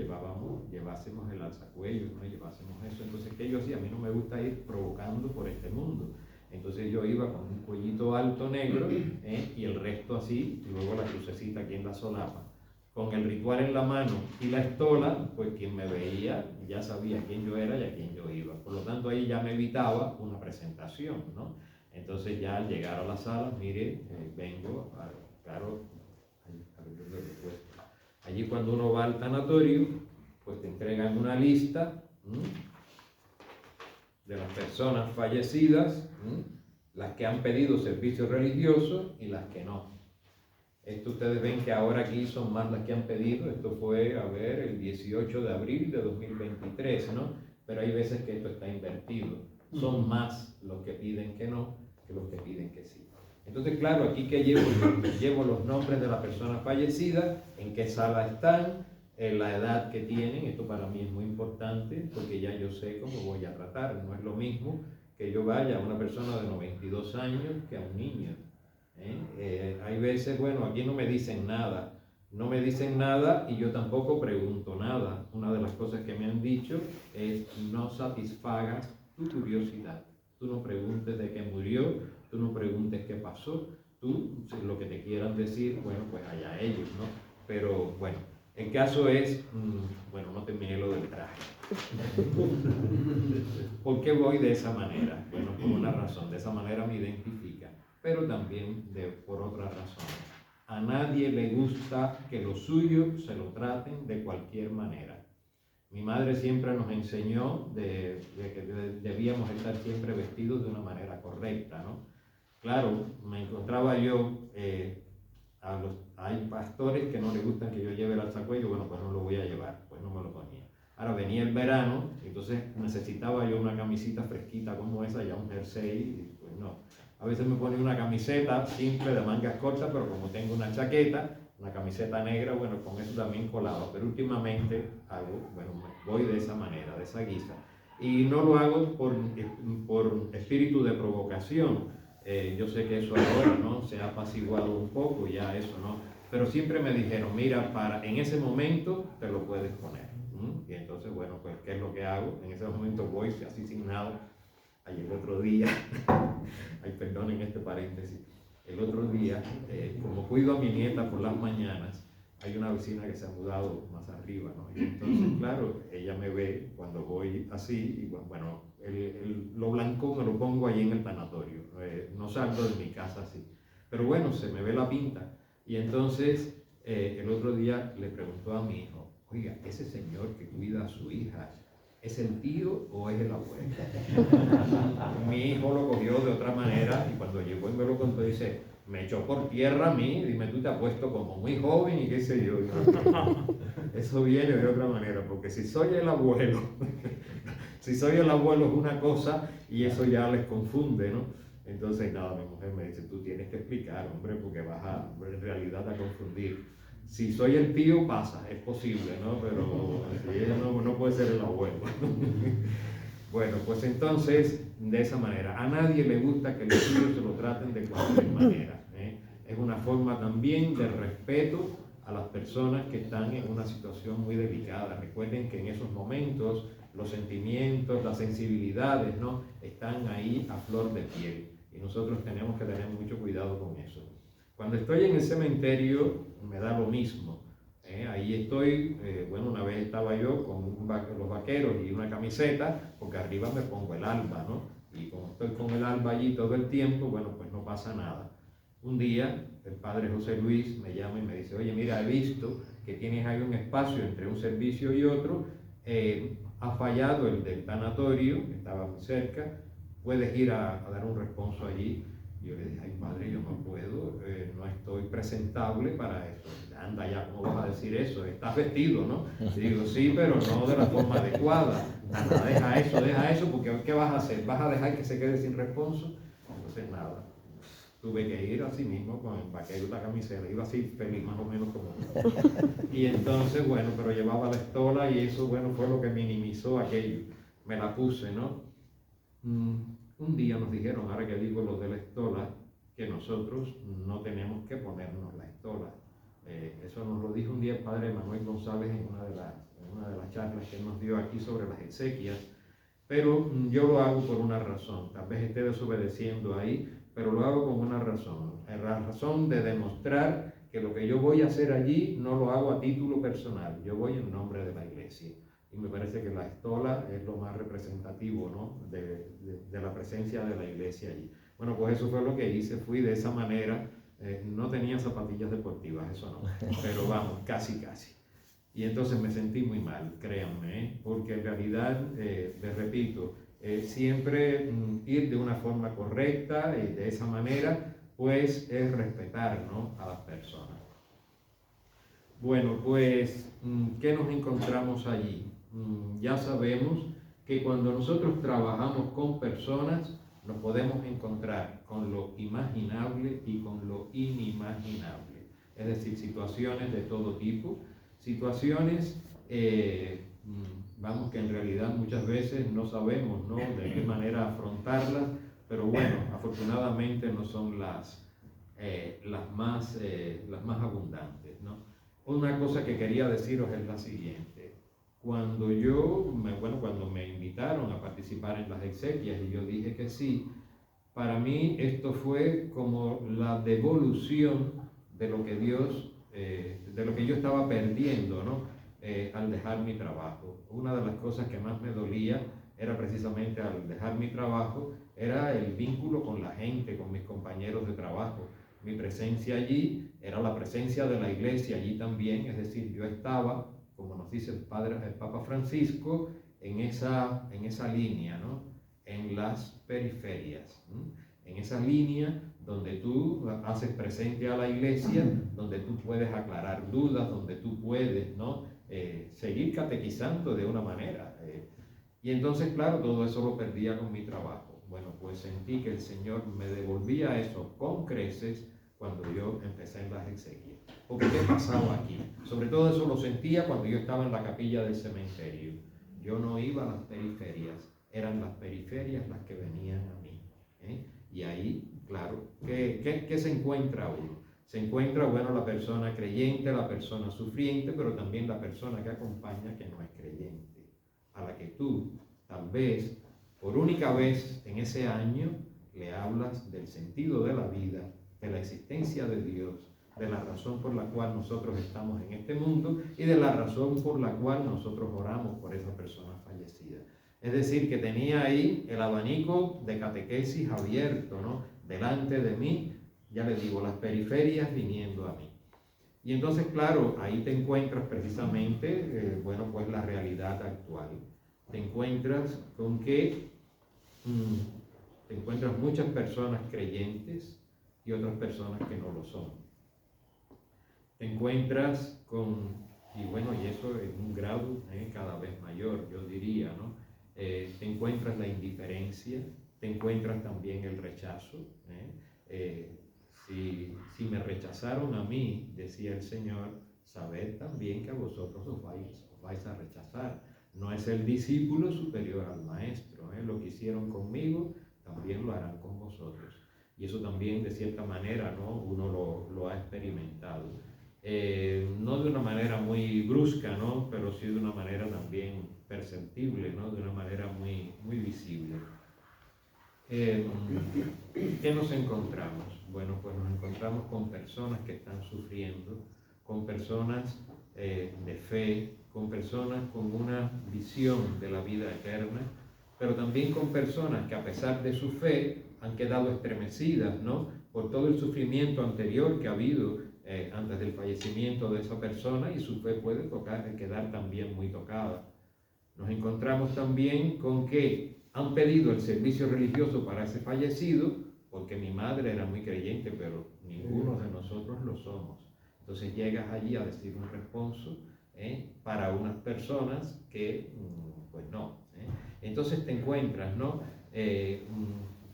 llevásemos el alzacuello, ¿no?, llevásemos eso. Entonces, ¿qué yo hacía? A mí no me gusta ir provocando por este mundo. Entonces yo iba con un cuellito alto negro y el resto así, y luego la crucecita aquí en la solapa. con el ritual en la mano y la estola, pues quien me veía ya sabía quién yo era y a quién yo iba. Por lo tanto, ahí ya me evitaba una presentación, ¿no? Entonces ya al llegar a la sala, mire, vengo, claro, allí cuando uno va al tanatorio, pues te entregan una lista de las personas fallecidas, las que han pedido servicio religioso y las que no. Esto ustedes ven que ahora aquí son más las que han pedido. Esto fue, a ver, el 18 de abril de 2023, ¿no? Pero hay veces que esto está invertido. Son más los que piden que no que los que piden que sí. Entonces, claro, aquí que llevo los nombres de las personas fallecidas, en qué sala están, la edad que tienen. Esto para mí es muy importante porque ya yo sé cómo voy a tratar. No es lo mismo que yo vaya a una persona de 92 años que a un niño. Hay veces, bueno, aquí no me dicen nada, y yo tampoco pregunto nada. Una de las cosas que me han dicho es: no satisfagas tu curiosidad, tú no preguntes de qué murió, tú no preguntes qué pasó, tú, si lo que te quieran decir, bueno, pues allá ellos, ¿no? Pero bueno, el caso es, bueno, no terminé lo del traje. ¿Por qué voy de esa manera? Bueno, por una razón, de esa manera me identifica, pero también por otra razón. A nadie le gusta que lo suyo se lo traten de cualquier manera. Mi madre siempre nos enseñó de que debíamos estar siempre vestidos de una manera correcta, ¿no? Claro, me encontraba yo, hay pastores que no les gustan que yo lleve el alzacuello. Bueno, pues no lo voy a llevar, pues no me lo ponía. Ahora venía el verano, entonces necesitaba yo una camisita fresquita como esa, ya un jersey, pues no. A veces me ponía una camiseta simple de mangas cortas, pero como tengo una chaqueta, una camiseta negra, bueno, con eso también colaba. Pero últimamente voy de esa manera, de esa guisa. Y no lo hago por espíritu de provocación. Yo sé que eso ahora, ¿no?, se ha apaciguado un poco ya eso, ¿no? Pero siempre me dijeron: mira, en ese momento te lo puedes poner. Y entonces, bueno, pues, ¿qué es lo que hago? En ese momento voy así sin nada. Ayer el otro día, ay, perdonen este paréntesis, el otro día, como cuido a mi nieta por las mañanas, hay una vecina que se ha mudado más arriba, ¿no? Y entonces, claro, ella me ve cuando voy así, y bueno, lo blanco me lo pongo ahí en el tanatorio, no salgo de mi casa así. Pero bueno, se me ve la pinta. Y entonces, el otro día le preguntó a mi hijo: oiga, ese señor que cuida a su hija, ¿es el tío o es el abuelo? Mi hijo lo cogió de otra manera y cuando llegó y me lo contó, dice: me echó por tierra a mí, dime, tú te has puesto como muy joven y qué sé yo. Eso viene de otra manera, porque si soy el abuelo, si soy el abuelo es una cosa y eso ya les confunde, ¿no? Entonces, nada, mi mujer me dice: tú tienes que explicar, hombre, porque vas en realidad a confundir. Si soy el tío pasa, es posible, ¿no? Pero si no puede ser el abuelo. Bueno, pues entonces, de esa manera, a nadie le gusta que los suyos se lo traten de cualquier manera. Es una forma también de respeto a las personas que están en una situación muy delicada. Recuerden que en esos momentos los sentimientos, las sensibilidades, ¿no?, están ahí a flor de piel y nosotros tenemos que tener mucho cuidado con eso. Cuando estoy en el cementerio me da lo mismo. Ahí estoy, bueno, una vez estaba yo con los vaqueros y una camiseta, porque arriba me pongo el alba, ¿no? Y como estoy con el alba allí todo el tiempo, bueno, pues no pasa nada. Un día el padre José Luis me llama y me dice: oye, mira, he visto que tienes ahí un espacio entre un servicio y otro, ha fallado el del tanatorio, que estaba muy cerca, puedes ir a dar un responso allí. Yo le dije: ay, padre, yo no puedo, no estoy presentable para eso. Anda ya, ¿cómo vas a decir eso? Estás vestido, ¿no? Y digo: sí, pero no de la forma adecuada. Nada, deja eso, porque ¿qué vas a hacer? ¿Vas a dejar que se quede sin responso? Entonces, nada, tuve que ir así mismo con el vaquero y la camiseta, iba así feliz, más o menos como. Y entonces, bueno, pero llevaba la estola y eso, bueno, fue lo que minimizó aquello. Me la puse, ¿no? Un día nos dijeron, ahora que digo lo de la estola, que nosotros no tenemos que ponernos la estola. Eso nos lo dijo un día el padre Manuel González en una de las charlas que él nos dio aquí sobre las exequias, pero yo lo hago por una razón. Tal vez esté desobedeciendo ahí, pero lo hago con una razón. La razón de demostrar que lo que yo voy a hacer allí no lo hago a título personal, yo voy en nombre de la iglesia. Y me parece que la estola es lo más representativo, ¿no? de la presencia de la iglesia allí. Bueno, pues eso fue lo que hice, fui de esa manera. No tenía zapatillas deportivas, eso no, pero vamos, casi. Y entonces me sentí muy mal, créanme, porque en realidad, les repito, siempre ir de una forma correcta y de esa manera, pues es respetar, ¿no?, a las personas. Bueno, pues, ¿qué nos encontramos allí? Ya sabemos que cuando nosotros trabajamos con personas, nos podemos encontrar con lo imaginable y con lo inimaginable. Es decir, situaciones de todo tipo, situaciones, vamos, que en realidad muchas veces no sabemos, ¿no?, de qué manera afrontarlas, pero bueno, afortunadamente no son las más abundantes, ¿no? Una cosa que quería deciros es la siguiente. Cuando me invitaron a participar en las exequias y yo dije que sí, para mí esto fue como la devolución de lo que de lo que yo estaba perdiendo, ¿no? Al dejar mi trabajo. Una de las cosas que más me dolía era precisamente al dejar mi trabajo, era el vínculo con la gente, con mis compañeros de trabajo. Mi presencia allí era la presencia de la iglesia allí también, es decir, yo estaba, como nos dice el Papa Francisco, en esa línea, ¿no?, en las periferias, en esa línea donde tú haces presente a la iglesia, donde tú puedes aclarar dudas, donde tú puedes, ¿no?, seguir catequizando de una manera. Y entonces, claro, todo eso lo perdía con mi trabajo. Bueno, pues sentí que el Señor me devolvía eso con creces cuando yo empecé en las exequias. Porque ¿qué pasaba aquí? Sobre todo eso lo sentía cuando yo estaba en la capilla del cementerio. Yo no iba a las periferias, eran las periferias las que venían a mí. Y ahí, claro, ¿qué se encuentra uno? Se encuentra, bueno, la persona creyente, la persona sufriente, pero también la persona que acompaña que no es creyente, a la que tú, tal vez, por única vez en ese año, le hablas del sentido de la vida, de la existencia de Dios, de la razón por la cual nosotros estamos en este mundo y de la razón por la cual nosotros oramos por esa persona fallecida. Es decir, que tenía ahí el abanico de catequesis abierto, ¿no?, delante de mí, ya les digo, las periferias viniendo a mí. Y entonces, claro, ahí te encuentras precisamente, bueno, pues la realidad actual. Te encuentras con que te encuentras muchas personas creyentes y otras personas que no lo son. Te encuentras y eso en un grado cada vez mayor, yo diría, ¿no? Te encuentras la indiferencia, te encuentras también el rechazo. Si me rechazaron a mí, decía el Señor, sabed también que a vosotros os vais a rechazar. No es el discípulo superior al maestro. Lo que hicieron conmigo, también lo harán con vosotros. Y eso también, de cierta manera, ¿no?, uno lo ha experimentado. No de una manera muy brusca, ¿no?, pero sí de una manera también perceptible, ¿no?, de una manera muy, muy visible. ¿Qué nos encontramos? Bueno, pues nos encontramos con personas que están sufriendo, con personas de fe, con personas con una visión de la vida eterna, pero también con personas que a pesar de su fe han quedado estremecidas, ¿no?, por todo el sufrimiento anterior que ha habido antes del fallecimiento de esa persona, y su fe puede quedar también muy tocada. Nos encontramos también con que han pedido el servicio religioso para ese fallecido, porque mi madre era muy creyente, pero ninguno de nosotros lo somos. Entonces llegas allí a decir un responso para unas personas que, pues no. Entonces te encuentras, ¿no?,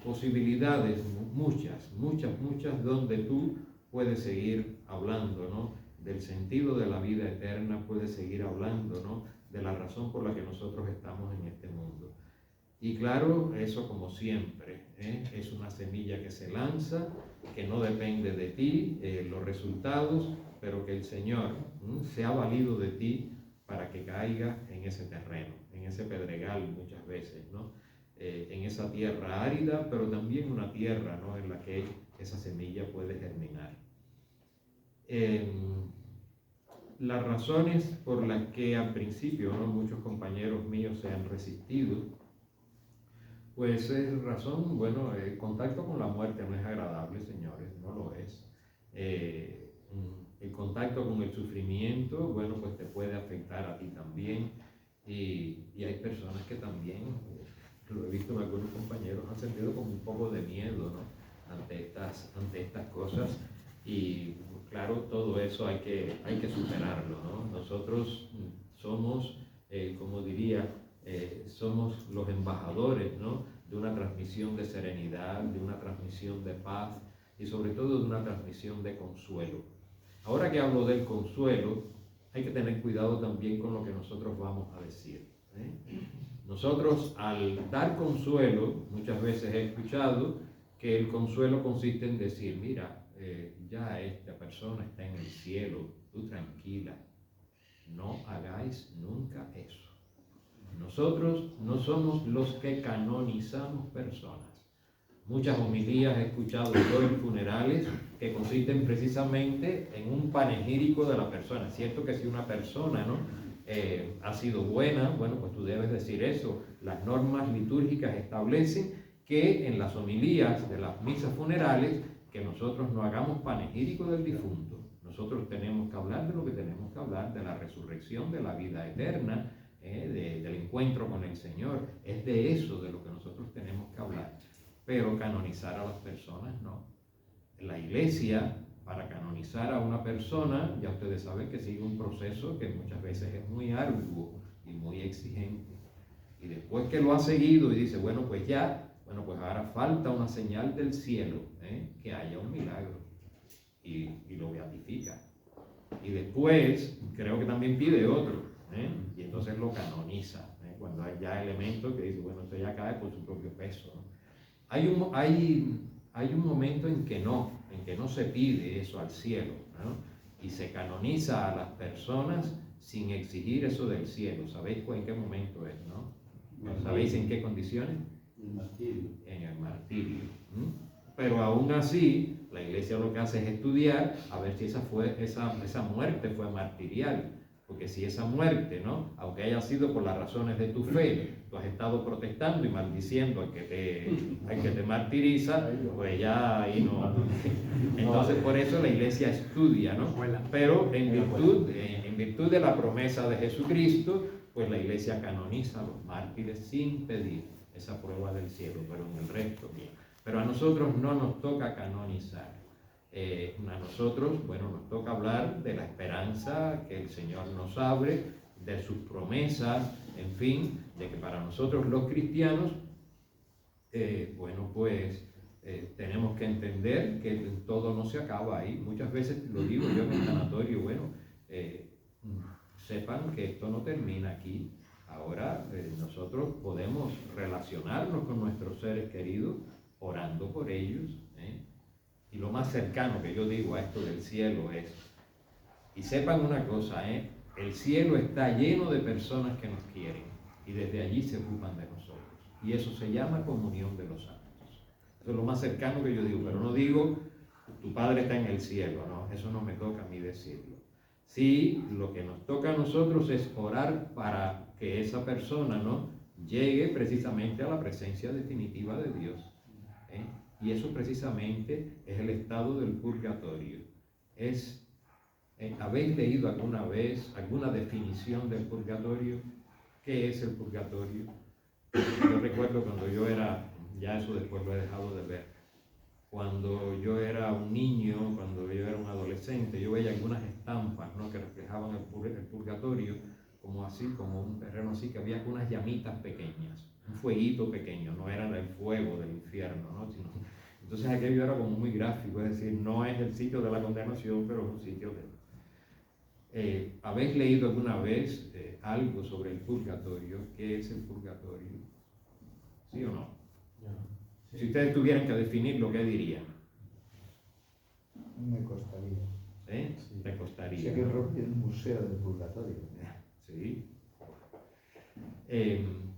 posibilidades muchas, donde tú puedes seguir hablando, ¿no?, del sentido de la vida eterna, puedes seguir hablando, ¿no?, de la razón por la que nosotros estamos en este mundo. Y claro, eso como siempre, es una semilla que se lanza, que no depende de ti, los resultados, pero que el Señor se ha valido de ti para que caiga en ese terreno, en ese pedregal muchas veces, ¿no?, en esa tierra árida, pero también una tierra, ¿no?, en la que esa semilla puede germinar. Las razones por las que al principio, ¿no?, muchos compañeros míos se han resistido, pues es razón, bueno, el contacto con la muerte no es agradable, señores, no lo es. El contacto con el sufrimiento, bueno, pues te puede afectar a ti también. Y hay personas que también, lo he visto en algunos compañeros, han sentido como un poco de miedo, ¿no?, ante estas cosas. Y claro, todo eso hay que superarlo, ¿no? Nosotros somos, como diría, somos los embajadores, ¿no?, de una transmisión de serenidad, de una transmisión de paz y sobre todo de una transmisión de consuelo. Ahora que hablo del consuelo, hay que tener cuidado también con lo que nosotros vamos a decir, ¿eh? Nosotros, al dar consuelo, muchas veces he escuchado que el consuelo consiste en decir, mira, ya esta persona está en el cielo, tú tranquila, no hagáis nunca eso. Nosotros no somos los que canonizamos personas. Muchas homilías he escuchado yo en funerales que consisten precisamente en un panegírico de la persona. Es cierto que si una persona, ¿no?, ha sido buena, bueno, pues tú debes decir eso. Las normas litúrgicas establecen que en las homilías de las misas funerales, que nosotros no hagamos panegírico del difunto. Nosotros tenemos que hablar de lo que tenemos que hablar, de la resurrección, de la vida eterna, del encuentro con el Señor. Es de eso de lo que nosotros tenemos que hablar. Pero canonizar a las personas no. La Iglesia, para canonizar a una persona, ya ustedes saben que sigue un proceso que muchas veces es muy arduo y muy exigente. Y después que lo ha seguido y dice, bueno, pues ahora falta una señal del cielo, que haya un milagro. Y lo beatifica. Y después, creo que también pide otro, y entonces lo canoniza, cuando hay ya elementos que dice, bueno, esto ya cae por su propio peso, ¿no? Hay un momento en que no se pide eso al cielo, ¿no? Y se canoniza a las personas sin exigir eso del cielo. ¿Sabéis en qué momento es, no? ¿Sabéis en qué condiciones? El martirio. En el martirio. Pero aún así, la Iglesia lo que hace es estudiar a ver si esa muerte fue martirial. Porque si esa muerte, ¿no?, aunque haya sido por las razones de tu fe, tú has estado protestando y maldiciendo al que te martiriza, pues ya ahí no. Entonces por eso la Iglesia estudia, ¿no? Pero en virtud de la promesa de Jesucristo, pues la Iglesia canoniza a los mártires sin pedir esa prueba del cielo, pero en el resto bien. Pero a nosotros no nos toca canonizar. A nosotros, bueno, nos toca hablar de la esperanza que el Señor nos abre, de sus promesas, en fin, de que para nosotros los cristianos, tenemos que entender que todo no se acaba ahí. Muchas veces lo digo yo en el sanatorio, sepan que esto no termina aquí. Ahora nosotros podemos relacionarnos con nuestros seres queridos orando por ellos, y lo más cercano que yo digo a esto del cielo es, y sepan una cosa, el cielo está lleno de personas que nos quieren y desde allí se ocupan de nosotros, y eso se llama comunión de los santos. Eso es lo más cercano que yo digo, pero no digo tu Padre está en el cielo, no, eso no me toca a mí decirlo. Sí, lo que nos toca a nosotros es orar para que esa persona, ¿no?, llegue precisamente a la presencia definitiva de Dios. Y eso precisamente es el estado del purgatorio. ¿Habéis leído alguna vez alguna definición del purgatorio? ¿Qué es el purgatorio? Yo recuerdo cuando yo era, ya eso después lo he dejado de ver, cuando yo era un niño, cuando yo era un adolescente, yo veía algunas estampas, ¿no?, que reflejaban el purgatorio, como así, como un terreno así, que había unas llamitas pequeñas, un fueguito pequeño, no era el fuego del infierno, ¿no?, entonces aquello era como muy gráfico, es decir, no es el sitio de la condenación, pero es un sitio de... ¿Habéis leído alguna vez algo sobre el purgatorio? ¿Qué es el purgatorio? ¿Sí o no? Sí. Si ustedes tuvieran que definirlo, ¿qué dirían? Me costaría. Sí. Te costaría. Sé que es un museo del purgatorio. Sí.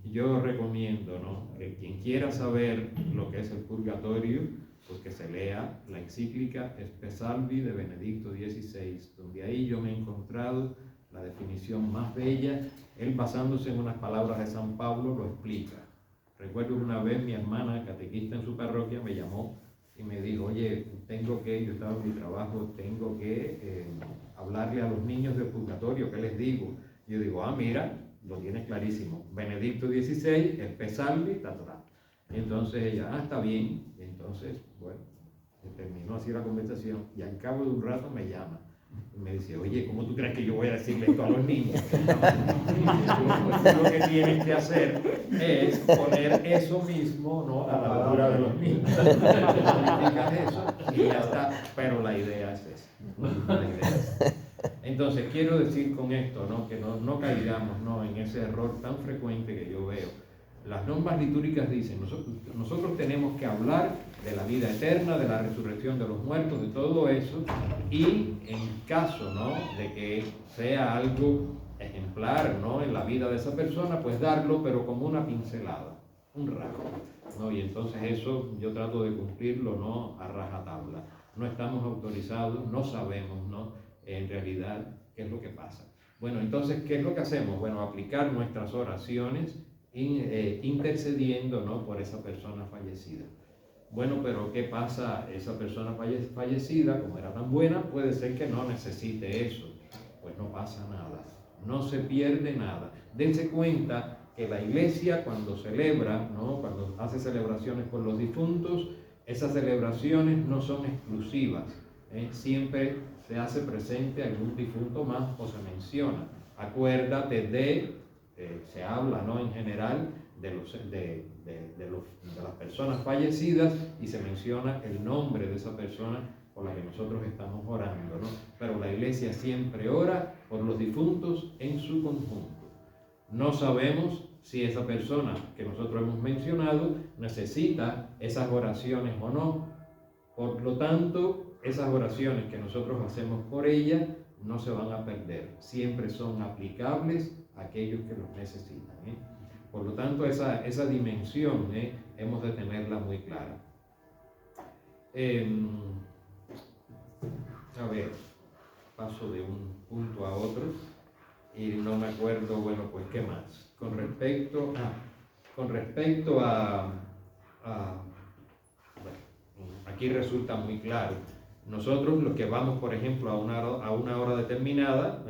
Yo recomiendo, ¿no?, que quien quiera saber lo que es el purgatorio, pues que se lea la encíclica Spe Salvi de Benedicto XVI, donde ahí yo me he encontrado la definición más bella. Él, basándose en unas palabras de San Pablo, lo explica. Recuerdo una vez mi hermana catequista en su parroquia me llamó y me dijo, oye, yo estaba en mi trabajo, tengo que hablarle a los niños del purgatorio, ¿qué les digo? Yo digo, mira, lo tienes clarísimo, Benedicto XVI, Spe Salvi, tatará. Y entonces ella, está bien. Y entonces, bueno, terminó así la conversación y al cabo de un rato me llama y me dice, oye, ¿cómo tú crees que yo voy a decirle esto a los niños? Lo que tienes que hacer es poner eso mismo, ¿no?, a la altura de los niños. Eso y ya está. Pero la idea es esa. Entonces, quiero decir con esto, ¿no?, que no caigamos, ¿no?, en ese error tan frecuente que yo veo. Las normas litúrgicas dicen, nosotros tenemos que hablar de la vida eterna, de la resurrección de los muertos, de todo eso, y en caso, ¿no?, de que sea algo ejemplar, ¿no?, en la vida de esa persona, pues darlo, pero como una pincelada, un rasgo, ¿no? Y entonces eso yo trato de cumplirlo, ¿no?, a rajatabla. No estamos autorizados, no sabemos, ¿no?, en realidad qué es lo que pasa. Bueno, entonces, ¿qué es lo que hacemos? Bueno, aplicar nuestras oraciones intercediendo, ¿no?, por esa persona fallecida. Bueno, pero ¿qué pasa? Esa persona fallecida, como era tan buena, puede ser que no necesite eso. Pues no pasa nada, no se pierde nada. Dense cuenta que la Iglesia, cuando celebra, ¿no?, cuando hace celebraciones por los difuntos, esas celebraciones no son exclusivas, siempre se hace presente algún difunto más o se menciona. Acuérdate se habla, ¿no?, en general de las personas fallecidas y se menciona el nombre de esa persona por la que nosotros estamos orando, ¿no? Pero la Iglesia siempre ora por los difuntos en su conjunto. No sabemos si esa persona que nosotros hemos mencionado necesita esas oraciones o no. Por lo tanto, esas oraciones que nosotros hacemos por ella no se van a perder. Siempre son aplicables a aquellos que los necesitan, Por lo tanto, esa dimensión hemos de tenerla muy clara. A ver, paso de un punto a otro y no me acuerdo, bueno, pues qué más. Con respecto a bueno, aquí resulta muy claro. Nosotros los que vamos, por ejemplo, a una hora determinada,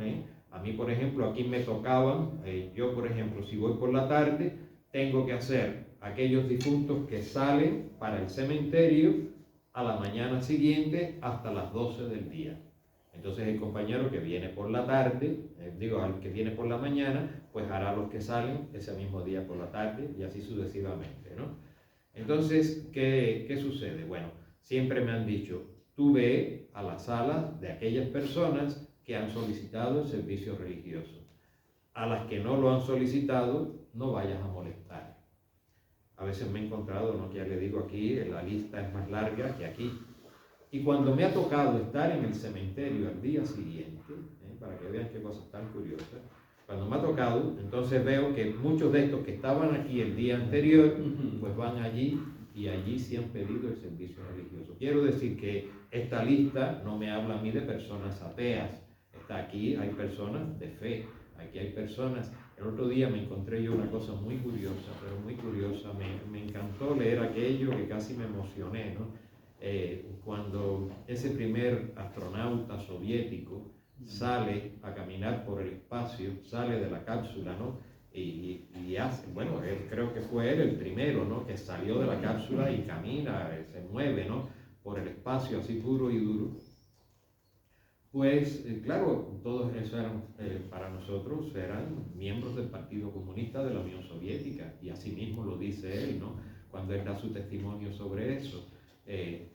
a mí, por ejemplo, aquí me tocaban, yo, por ejemplo, si voy por la tarde, tengo que hacer aquellos difuntos que salen para el cementerio a la mañana siguiente hasta las 12 del día. Entonces el compañero que viene por la tarde, al que viene por la mañana, pues hará los que salen ese mismo día por la tarde y así sucesivamente, ¿no? Entonces, ¿qué sucede? Bueno, siempre me han dicho, tú ve a las salas de aquellas personas que han solicitado el servicio religioso. A las que no lo han solicitado, no vayas a molestar. A veces me he encontrado, ¿no?, que ya le digo aquí, la lista es más larga que aquí. Y cuando me ha tocado estar en el cementerio al día siguiente, para que vean qué cosas tan curiosas, cuando me ha tocado, entonces veo que muchos de estos que estaban aquí el día anterior, pues van allí y allí sí han pedido el servicio religioso. Quiero decir que esta lista no me habla a mí de personas ateas. Aquí hay personas de fe, aquí hay personas. El otro día me encontré yo una cosa muy curiosa, pero muy curiosa. Me encantó leer aquello que casi me emocioné, ¿no? Cuando ese primer astronauta soviético sale a caminar por el espacio, sale de la cápsula, ¿no? Y hace, bueno, creo que fue él el primero, ¿no?, que salió de la cápsula y camina, se mueve, ¿no?, por el espacio así puro y duro. Pues, claro, todos esos eran, para nosotros, eran miembros del Partido Comunista de la Unión Soviética, y así mismo lo dice él, ¿no?, cuando él da su testimonio sobre eso.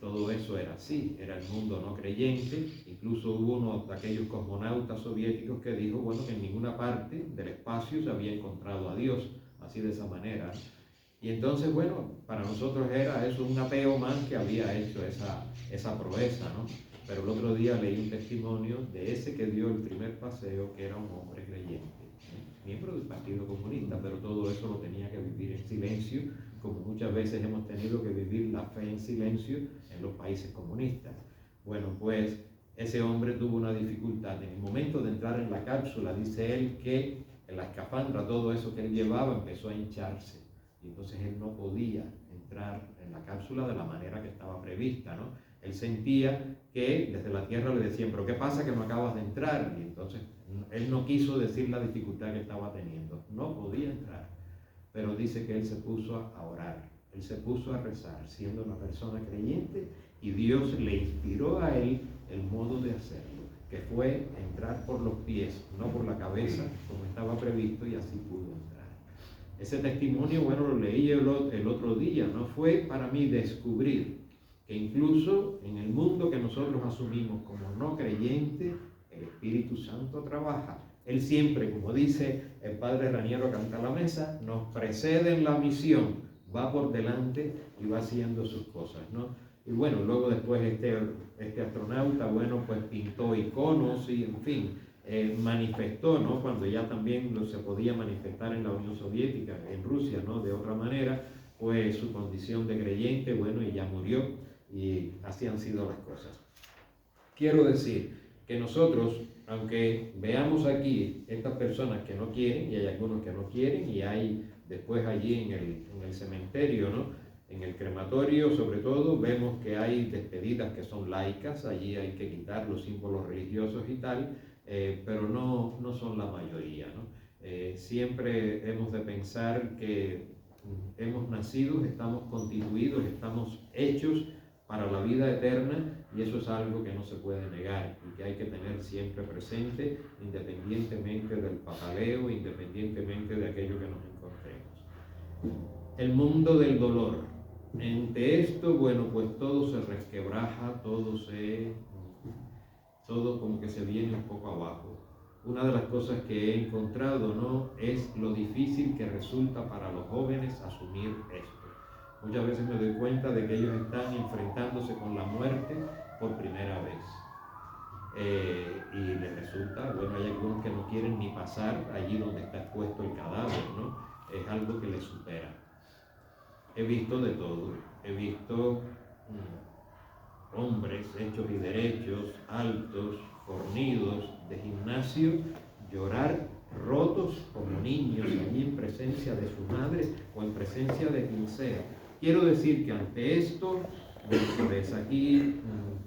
Todo eso era así, era el mundo no creyente. Incluso hubo uno de aquellos cosmonautas soviéticos que dijo, bueno, que en ninguna parte del espacio se había encontrado a Dios, así de esa manera. Y entonces, bueno, para nosotros era eso un ateo más que había hecho esa proeza, ¿no? Pero el otro día leí un testimonio de ese que dio el primer paseo, que era un hombre creyente, miembro del Partido Comunista, pero todo eso lo tenía que vivir en silencio, como muchas veces hemos tenido que vivir la fe en silencio en los países comunistas. Bueno, pues ese hombre tuvo una dificultad. En el momento de entrar en la cápsula, dice él que en la escafandra todo eso que él llevaba empezó a hincharse. Y entonces él no podía entrar en la cápsula de la manera que estaba prevista, ¿no? Él sentía que desde la tierra le decían, pero ¿qué pasa que no acabas de entrar? Y entonces él no quiso decir la dificultad que estaba teniendo. No podía entrar. Pero dice que él se puso a orar. Él se puso a rezar, siendo una persona creyente, y Dios le inspiró a él el modo de hacerlo, que fue entrar por los pies, no por la cabeza, como estaba previsto, y así pudo entrar. Ese testimonio, bueno, lo leí el otro día, ¿no? Fue para mí descubrir que incluso en el mundo que nosotros asumimos como no creyente, el Espíritu Santo trabaja. Él siempre, como dice el padre Raniero Canta la Mesa, nos precede en la misión, va por delante y va haciendo sus cosas, ¿no? Y bueno, luego después este astronauta, bueno, pues pintó iconos y, en fin, manifestó, ¿no? Cuando ya también se podía manifestar en la Unión Soviética, en Rusia, ¿no? De otra manera, pues su condición de creyente, bueno, y ya murió, y así han sido las cosas. Quiero decir que nosotros, aunque veamos aquí estas personas que no quieren, y hay algunos que no quieren, y hay después allí en el cementerio, ¿no? En el crematorio, sobre todo, vemos que hay despedidas que son laicas, allí hay que quitar los símbolos religiosos y tal, pero no son la mayoría, ¿no? Siempre hemos de pensar que hemos nacido, estamos constituidos, estamos hechos para la vida eterna, y eso es algo que no se puede negar y que hay que tener siempre presente, independientemente del papaleo, independientemente de aquello que nos encontremos. El mundo del dolor. Ante esto, bueno, pues todo se resquebraja, todo como que se viene un poco abajo. Una de las cosas que he encontrado, ¿no?, es lo difícil que resulta para los jóvenes asumir esto. Muchas veces me doy cuenta de que ellos están enfrentándose con la muerte por primera vez. Y les resulta, bueno, hay algunos que no quieren ni pasar allí donde está expuesto el cadáver, ¿no? Es algo que les supera. He visto de todo. He visto hombres hechos y derechos, altos, fornidos, de gimnasio, llorar rotos como niños allí en presencia de su madre o en presencia de quien sea. Quiero decir que ante esto, pues aquí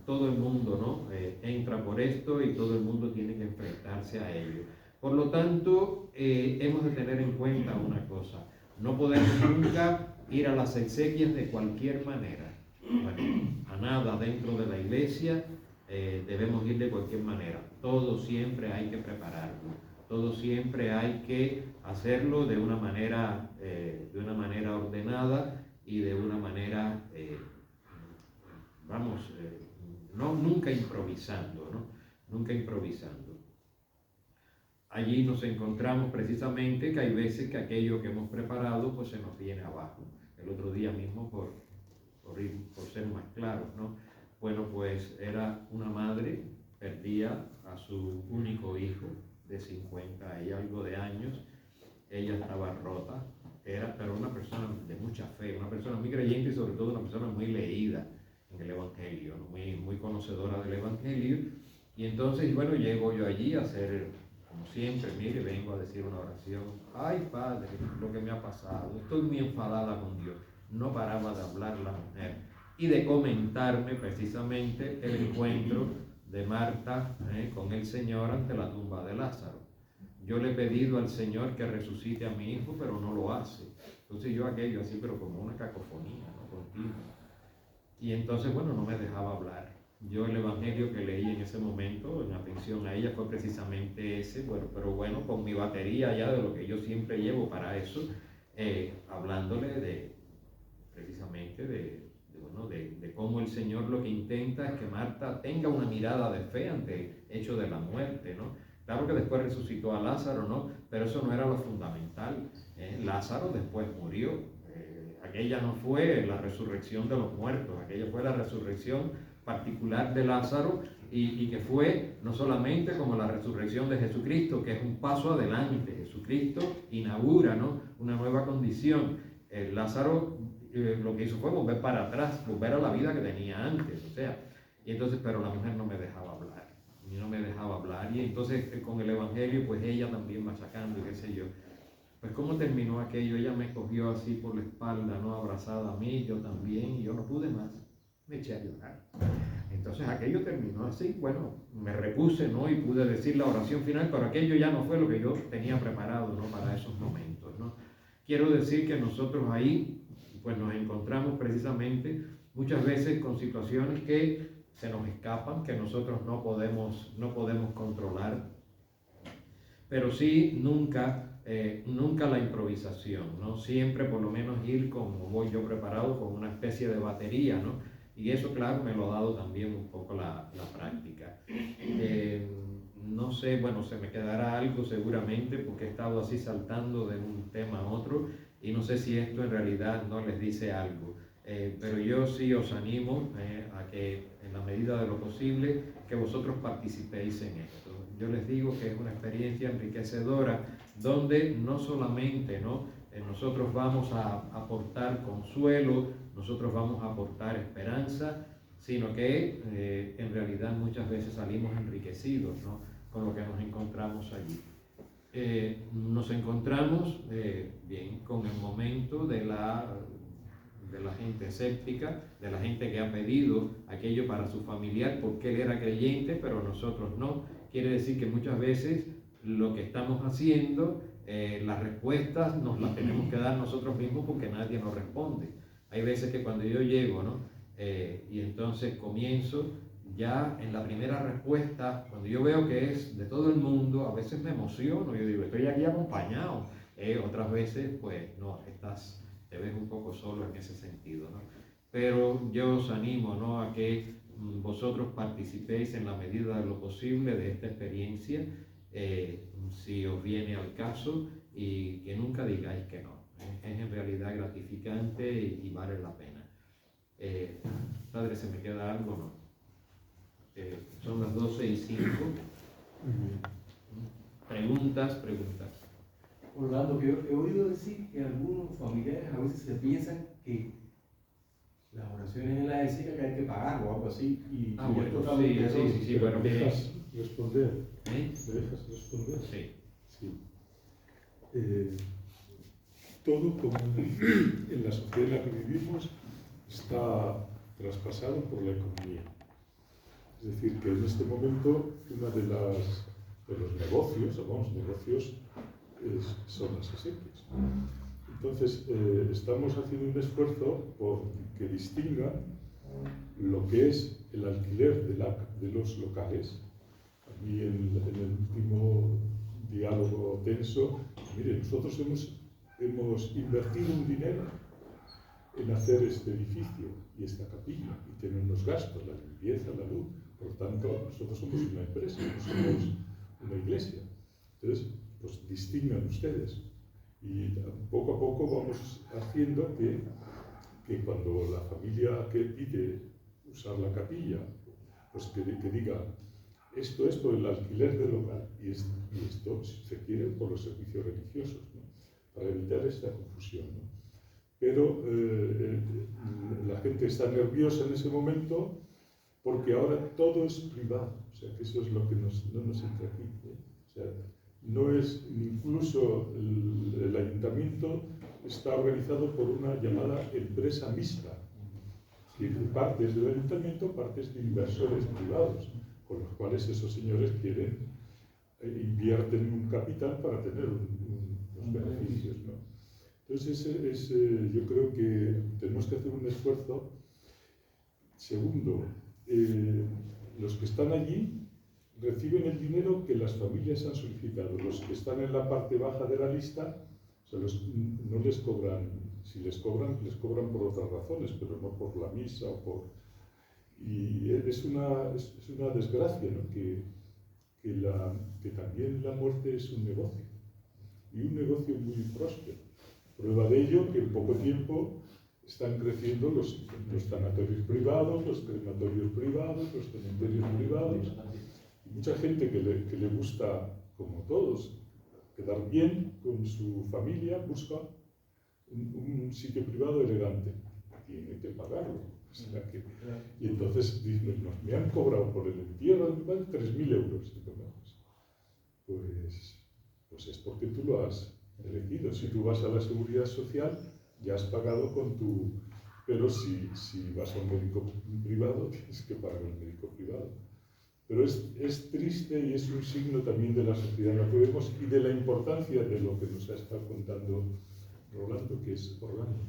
todo el mundo, ¿no?, entra por esto, y todo el mundo tiene que enfrentarse a ello. Por lo tanto, hemos de tener en cuenta una cosa: no podemos nunca ir a las exequias de cualquier manera. Bueno, a nada dentro de la iglesia debemos ir de cualquier manera. Todo siempre hay que prepararlo. Todo siempre hay que hacerlo de una manera ordenada y de una manera, nunca improvisando, ¿no? Nunca improvisando. Allí nos encontramos precisamente que hay veces que aquello que hemos preparado pues se nos viene abajo. El otro día mismo, por ser más claros, ¿no? Bueno, pues era una madre, perdía a su único hijo de 50 y algo de años. Ella estaba rota, pero una persona de mucha fe, una persona muy creyente y sobre todo una persona muy leída en el Evangelio, ¿no? muy conocedora del Evangelio. Y entonces, bueno, llego yo allí a hacer, como siempre, mire, vengo a decir una oración. Ay, Padre, lo que me ha pasado, estoy muy enfadada con Dios. No paraba de hablar la mujer y de comentarme precisamente el encuentro de Marta con el Señor ante la tumba de Lázaro. Yo le he pedido al Señor que resucite a mi hijo, pero no lo hace. Entonces yo aquello así, pero como una cacofonía, ¿no?, continua. Y entonces, bueno, no me dejaba hablar. Yo el evangelio que leí en ese momento, en atención a ella, fue precisamente ese, bueno, pero bueno, con mi batería ya de lo que yo siempre llevo para eso, hablándole precisamente de cómo el Señor lo que intenta es que Marta tenga una mirada de fe ante el hecho de la muerte, ¿no? Claro que después resucitó a Lázaro, ¿no? Pero eso no era lo fundamental. Lázaro después murió. Aquella no fue la resurrección de los muertos, aquella fue la resurrección particular de Lázaro, y que fue no solamente como la resurrección de Jesucristo, que es un paso adelante. Jesucristo inaugura, ¿no?, una nueva condición, Lázaro lo que hizo fue volver para atrás, volver a la vida que tenía antes, o sea, y entonces, pero la mujer no me dejaba hablar, y no me dejaba hablar, y entonces con el Evangelio, pues ella también machacando, y qué sé yo. Pues cómo terminó aquello, ella me cogió así por la espalda, no abrazada a mí, yo también, y yo no pude más, me eché a llorar. Entonces aquello terminó así, bueno, me repuse, ¿no? Y pude decir la oración final, pero aquello ya no fue lo que yo tenía preparado, ¿no? Para esos momentos, ¿no? Quiero decir que nosotros ahí, pues nos encontramos precisamente muchas veces con situaciones que se nos escapan, que nosotros no podemos controlar, pero sí nunca la improvisación, ¿no? Siempre por lo menos ir como voy yo preparado, con una especie de batería, ¿no? Y eso, claro, me lo ha dado también un poco la práctica. No sé, bueno, se me quedará algo seguramente porque he estado así saltando de un tema a otro y no sé si esto en realidad no les dice algo. Pero yo sí os animo a que en la medida de lo posible que vosotros participéis en esto. Yo les digo que es una experiencia enriquecedora donde no solamente, ¿no? Nosotros vamos a aportar consuelo, nosotros vamos a aportar esperanza, sino que en realidad muchas veces salimos enriquecidos, ¿no? Con lo que nos encontramos allí. Nos encontramos bien con el momento de la gente escéptica, de la gente que ha pedido aquello para su familiar porque él era creyente, pero nosotros no. Quiere decir que muchas veces lo que estamos haciendo, las respuestas nos las tenemos que dar nosotros mismos porque nadie nos responde. Hay veces que cuando yo llego, ¿no? Y entonces comienzo, ya en la primera respuesta, cuando yo veo que es de todo el mundo, a veces me emociono, yo digo, estoy aquí acompañado. Otras veces, pues no, te ves un poco solo en ese sentido, ¿no? Pero yo os animo, ¿no? A que vosotros participéis en la medida de lo posible de esta experiencia, si os viene al caso, y que nunca digáis que no. Es en realidad gratificante y vale la pena. Padre, ¿se me queda algo? No. Son las 12:05. Preguntas. Orlando, que he oído decir que algunos familiares a veces se piensan que las oraciones en la ESICA que hay que pagar o algo así. Y Bueno, sí, bueno, ¿Me dejas responder? ¿Eh? ¿Me dejas responder? Sí. Todo como en la sociedad en la que vivimos está traspasado por la economía. Es decir, que en este momento uno de los negocios son las exequias. Entonces, estamos haciendo un esfuerzo por que distinga lo que es el alquiler de los locales. A mí en el último diálogo tenso, mire, nosotros hemos invertido un dinero en hacer este edificio y esta capilla y tienen unos gastos, la limpieza, la luz. Por tanto, nosotros somos una empresa, no somos una iglesia. Entonces, pues distingan ustedes. Y poco a poco vamos haciendo que cuando la familia que pide usar la capilla, pues que diga, esto es por el alquiler del local y esto, si se quiere, por los servicios religiosos, ¿no? Para evitar esta confusión, ¿no? Pero la gente está nerviosa en ese momento porque ahora todo es privado, o sea que eso es lo que no nos entra aquí, ¿eh? O sea, no es, incluso el ayuntamiento está organizado por una llamada empresa mixta, que partes del ayuntamiento, partes de inversores privados, con los cuales esos señores invierten un capital para tener unos beneficios, ¿no? Entonces yo creo que tenemos que hacer un esfuerzo. Segundo, los que están allí reciben el dinero que las familias han solicitado. Los que están en la parte baja de la lista, o sea, no les cobran, si les cobran por otras razones, pero no por la misa o por... Y es una desgracia, ¿no? Que también la muerte es un negocio, y un negocio muy próspero. Prueba de ello que en poco tiempo están creciendo los sanatorios privados, los crematorios privados, los cementerios privados. Y mucha gente que le gusta, como todos, quedar bien con su familia, busca un sitio privado elegante, tiene que pagarlo. O sea que, y entonces dicen, "No, me han cobrado por el entierro de mi padre 3.000 euros. Y digo, "No, pues es porque tú lo has elegido. Si tú vas a la seguridad social, ya has pagado con tu... Pero si vas a un médico privado, tienes que pagar al médico privado". Pero es triste y es un signo también de la sociedad en la que vemos y de la importancia de lo que nos ha estado contando Rolando, que es Orlando,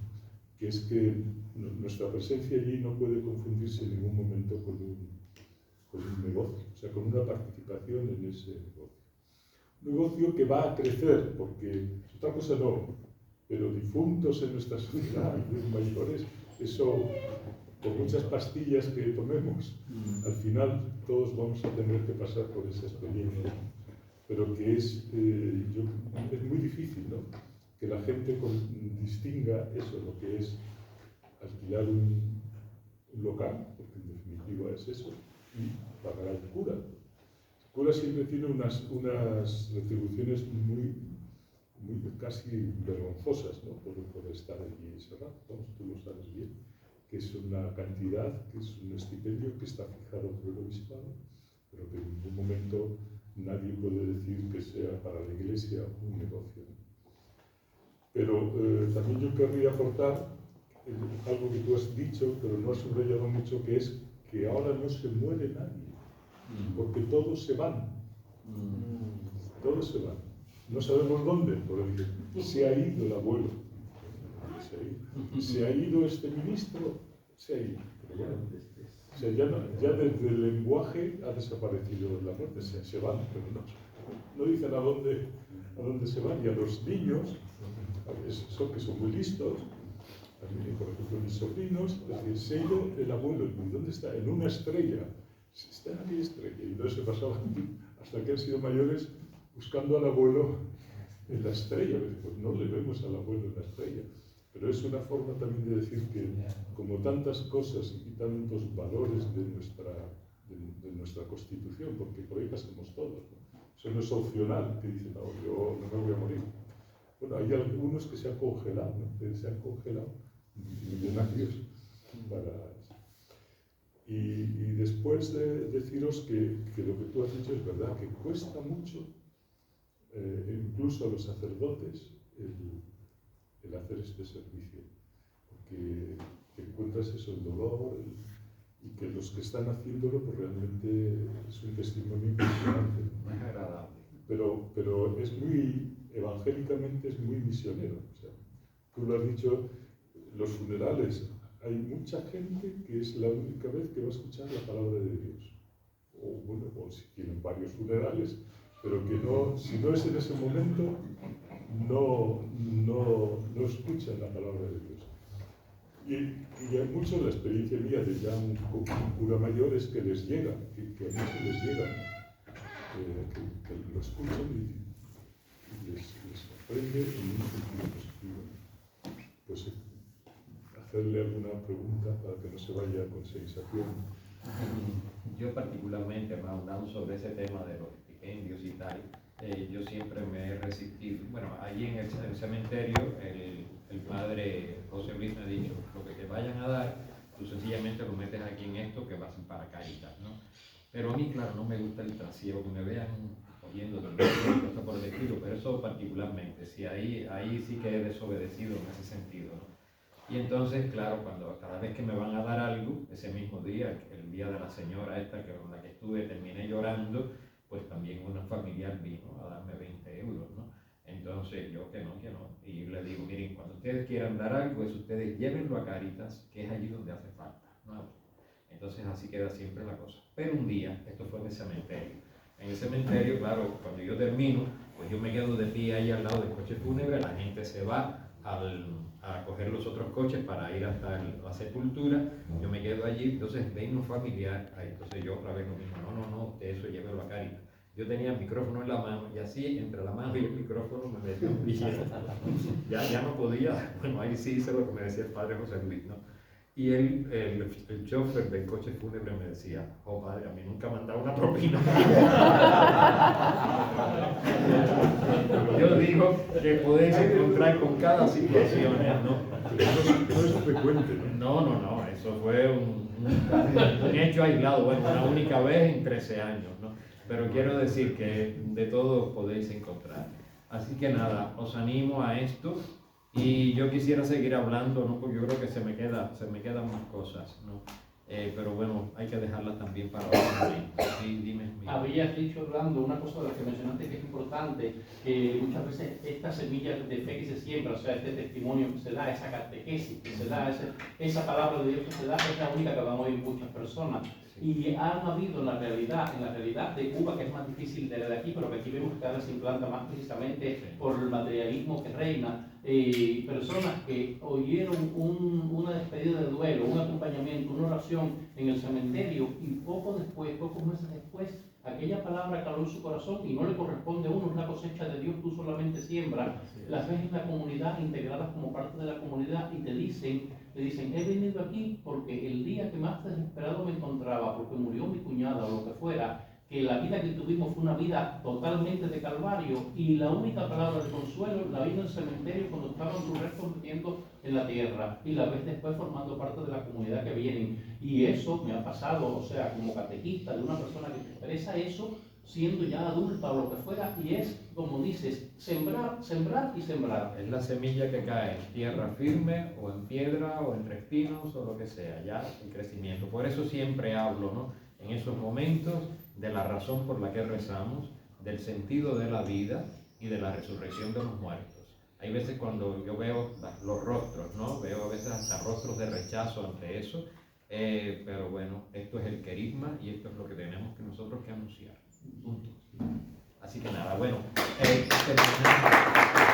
que es que nuestra presencia allí no puede confundirse en ningún momento con un negocio, o sea, con una participación en ese negocio. Un negocio que va a crecer, porque otra cosa no, pero difuntos en nuestra sociedad, mayores, eso, por muchas pastillas que tomemos, al final todos vamos a tener que pasar por esa experiencia, pero que es muy difícil, ¿no? Que la gente distinga eso, lo que es alquilar un local, porque en definitiva es eso, y pagar al cura. El cura siempre tiene unas retribuciones muy casi vergonzosas, ¿no? por estar allí ese rato. Tú lo sabes bien, que es una cantidad, que es un estipendio que está fijado por el obispado, pero que en ningún momento nadie puede decir que sea para la Iglesia un negocio, ¿no? Pero también yo querría aportar algo que tú has dicho, pero no has subrayado mucho, que es que ahora no se muere nadie, porque todos se van. Todos se van. No sabemos dónde, porque se ha ido el abuelo, se ha ido este ministro, se ha ido. Pero bueno, o sea, ya desde el lenguaje ha desaparecido la muerte, se van, pero no dicen a dónde se van. Y a los niños, que son muy listos, a mí, por ejemplo, mis sobrinos, se ha ido el abuelo, ¿y dónde está? En una estrella. Está en aquella estrella. Y entonces se pasaban hasta que han sido mayores buscando al abuelo en la estrella. Pues no le vemos al abuelo en la estrella. Pero es una forma también de decir que, como tantas cosas y tantos valores de nuestra Constitución, porque por ahí pasamos todos, ¿no? Eso no es opcional, que dicen, no, yo no me voy a morir. Bueno, hay algunos que se han congelado, ¿no? Que se han congelado millonarios para... Y después de deciros que lo que tú has dicho es verdad, que cuesta mucho, incluso a los sacerdotes, el hacer este servicio, porque encuentras eso, el dolor, y que los que están haciéndolo, pues realmente es un testimonio impresionante. No es agradable. Pero es muy, evangélicamente es muy misionero. O sea, tú lo has dicho, los funerales, hay mucha gente que es la única vez que va a escuchar la palabra de Dios. O bueno, o si tienen varios funerales, pero que no, si no es en ese momento, no escuchan la palabra de Dios. Y hay mucho la experiencia mía de ya un cura mayor es que les llega, que a mí se les llega, que lo escuchan y les sorprende en un sentido positivo. Pues hacerle alguna pregunta para que no se vaya con sensación. Yo particularmente, hablando sobre ese tema de los estipendios y tal, yo siempre me he resistido. Bueno, allí en el cementerio, el padre José Luis me ha dicho, lo que te vayan a dar, tú sencillamente lo metes aquí en esto que vas para Caritas, ¿no? Pero a mí, claro, no me gusta el trasiego, que me vean oyendo cosas por el estilo, pero eso particularmente, si ahí sí que he desobedecido en ese sentido, ¿no? Y entonces, claro, cada vez que me van a dar algo, ese mismo día, el día de la señora esta con la que estuve, terminé llorando, pues también una familiar vino a darme 20 euros, ¿no? Entonces yo que no. Y le digo, miren, cuando ustedes quieran dar algo, es ustedes llévenlo a Caritas, que es allí donde hace falta, ¿no? Entonces así queda siempre la cosa. Pero un día, esto fue en el cementerio. En el cementerio, claro, cuando yo termino, pues yo me quedo de pie ahí al lado del coche fúnebre, la gente se va a coger los otros coches para ir hasta la sepultura, yo me quedo allí, entonces ven un familiar, ahí, entonces yo otra vez lo mismo, no, eso llévelo a Caritas. Yo tenía el micrófono en la mano y así, entre la mano y el micrófono me metí un billete. Ya no podía, bueno, ahí sí hice lo que me decía el padre José Luis, ¿no? Y el chofer del coche fúnebre me decía, oh padre, a mí nunca me han dado una propina. Yo digo que podéis encontrar con cada situación, ¿no? No es frecuente, ¿no? No, eso fue un hecho aislado, bueno, una única vez en 13 años, ¿no? Pero quiero decir que de todo podéis encontrar. Así que nada, os animo a esto. Y yo quisiera seguir hablando, ¿no? Porque yo creo que se me quedan más cosas, ¿no? Pero bueno, hay que dejarlas también para otro momento. Sí, dime. Habías dicho, Orlando, una cosa de la que mencionaste que es importante, que muchas veces esta semilla de fe que se siembra, o sea, este testimonio que se da, esa catequesis que se da, esa palabra de Dios que se da, es la única que van a oír muchas personas. Y han habido en la realidad de Cuba, que es más difícil de la de aquí, pero que aquí vemos que cada vez se implanta más precisamente por el materialismo que reina, personas que oyeron una despedida de duelo, un acompañamiento, una oración en el cementerio y pocos meses después, aquella palabra caló en su corazón y no le corresponde a uno, es la cosecha de Dios, tú solamente siembras, las ves en la comunidad, integradas como parte de la comunidad y te dicen, he venido aquí porque el día que más desesperado me encontraba, porque murió mi cuñada o lo que fuera, que la vida que tuvimos fue una vida totalmente de calvario y la única palabra de consuelo la vi en el cementerio cuando estaban sus restos metiendo en la tierra y la ves después formando parte de la comunidad que vienen. Y eso me ha pasado, o sea, como catequista de una persona que te expresa eso, siendo ya adulta o lo que fuera, y es, como dices, sembrar, sembrar y sembrar. Es la semilla que cae en tierra firme o en piedra o entre espinos o lo que sea, ya el crecimiento. Por eso siempre hablo, ¿no? En esos momentos de la razón por la que rezamos, del sentido de la vida y de la resurrección de los muertos. Hay veces cuando yo veo los rostros, ¿no? Veo a veces hasta rostros de rechazo ante eso, pero bueno, esto es el querigma y esto es lo que tenemos que nosotros que anunciar. Punto. Así que nada, bueno, terminamos.